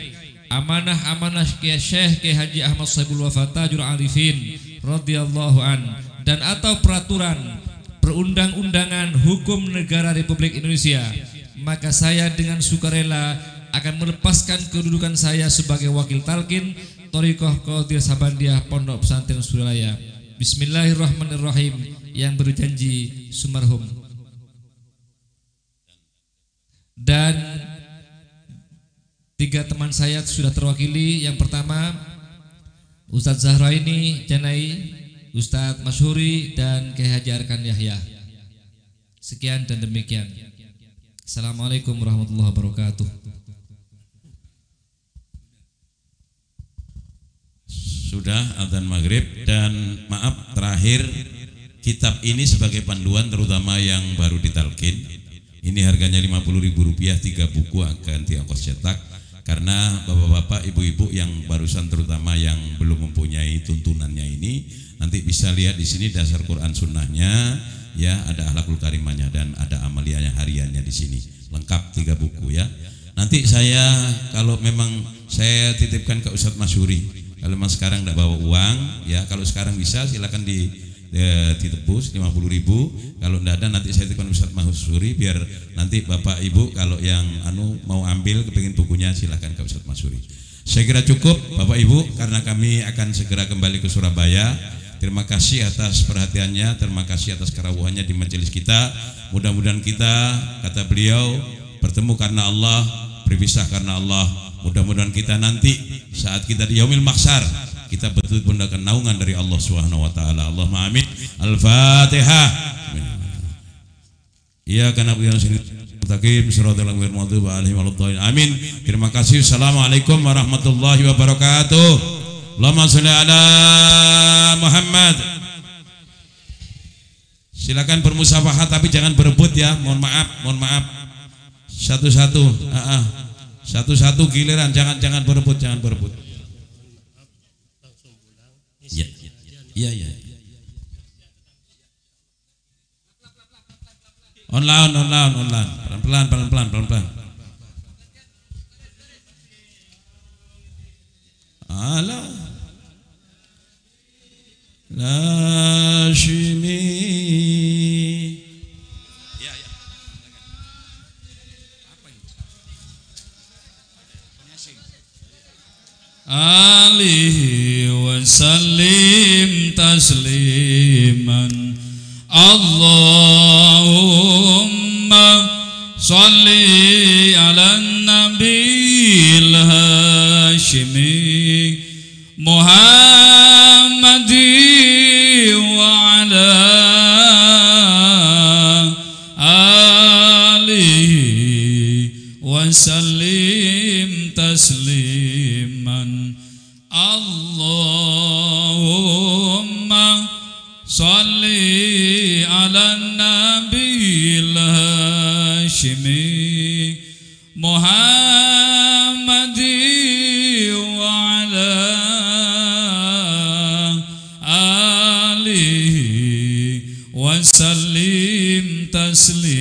amanah-amanah Syekh Kiai Haji Ahmad Shahibul Wafa Tajul Arifin radhiyallahu an dan atau peraturan perundang-undangan hukum negara Republik Indonesia, maka saya dengan sukarela akan melepaskan kedudukan saya sebagai wakil talqin Thariqah Qadiriyah Sabandiah Pondok Pesantren Suryalaya. Bismillahirrahmanirrahim. Yang berjanji sumarhum. Dan 3 teman saya sudah terwakili. Yang pertama Ustadz Zahraini Janai, Ustadz Masyhuri dan Kiai Haji Arkan Yahya. Sekian dan demikian. Assalamualaikum warahmatullahi wabarakatuh. Sudah adzan maghrib. Dan maaf terakhir, kitab ini sebagai panduan terutama yang baru ditalqin, ini harganya Rp50.000, 3 buku akan diongkos cetak. Karena bapak-bapak, ibu-ibu yang barusan terutama yang belum mempunyai tuntunannya ini, nanti bisa lihat di sini dasar Quran sunnahnya, ya ada akhlakul karimahnya dan ada amaliyahnya hariannya di sini, lengkap 3 buku ya. Nanti saya kalau memang saya titipkan ke Ustadz Masyhuri, kalau memang sekarang tidak bawa uang, ya kalau sekarang bisa silakan ditebus 50.000. Kalau tidak ada nanti saya titipkan Ustadz Masyhuri, biar nanti bapak ibu kalau yang mau ambil kepingin bukunya silakan ke Ustadz Masyhuri. Saya kira cukup bapak ibu, karena kami akan segera kembali ke Surabaya. Terima kasih atas perhatiannya, terima kasih atas kerawuhannya di majelis kita. Mudah-mudahan kita, kata beliau, bertemu karena Allah, berpisah karena Allah. Mudah-mudahan kita nanti saat kita di yaumil mahsyar, kita betul-betul mendapatkan naungan dari Allah Subhanahu wa taala. Allahumma amin. Al-Fatihah. Iya karena beliau mustaqim siratal maghdubi alaihim waladdallin. Amin. Terima kasih. Assalamualaikum warahmatullahi wabarakatuh. Allahumma shalli ala Muhammad Silakan bermusafahat tapi jangan berebut ya. Mohon maaf. Satu-satu. Satu-satu giliran, jangan berebut. Iya. Online. Pelan-pelan. Alah. Lashimi. Ya. Apa ini? Alihi wa sallim tasliman. Allahumma salli ala nabil hashimi Muhammadi wa ala alihi wa sallim tasliman. Allahumma salli ala nabil hashimi Muhammadi wa ala alihi wa sallim taslim.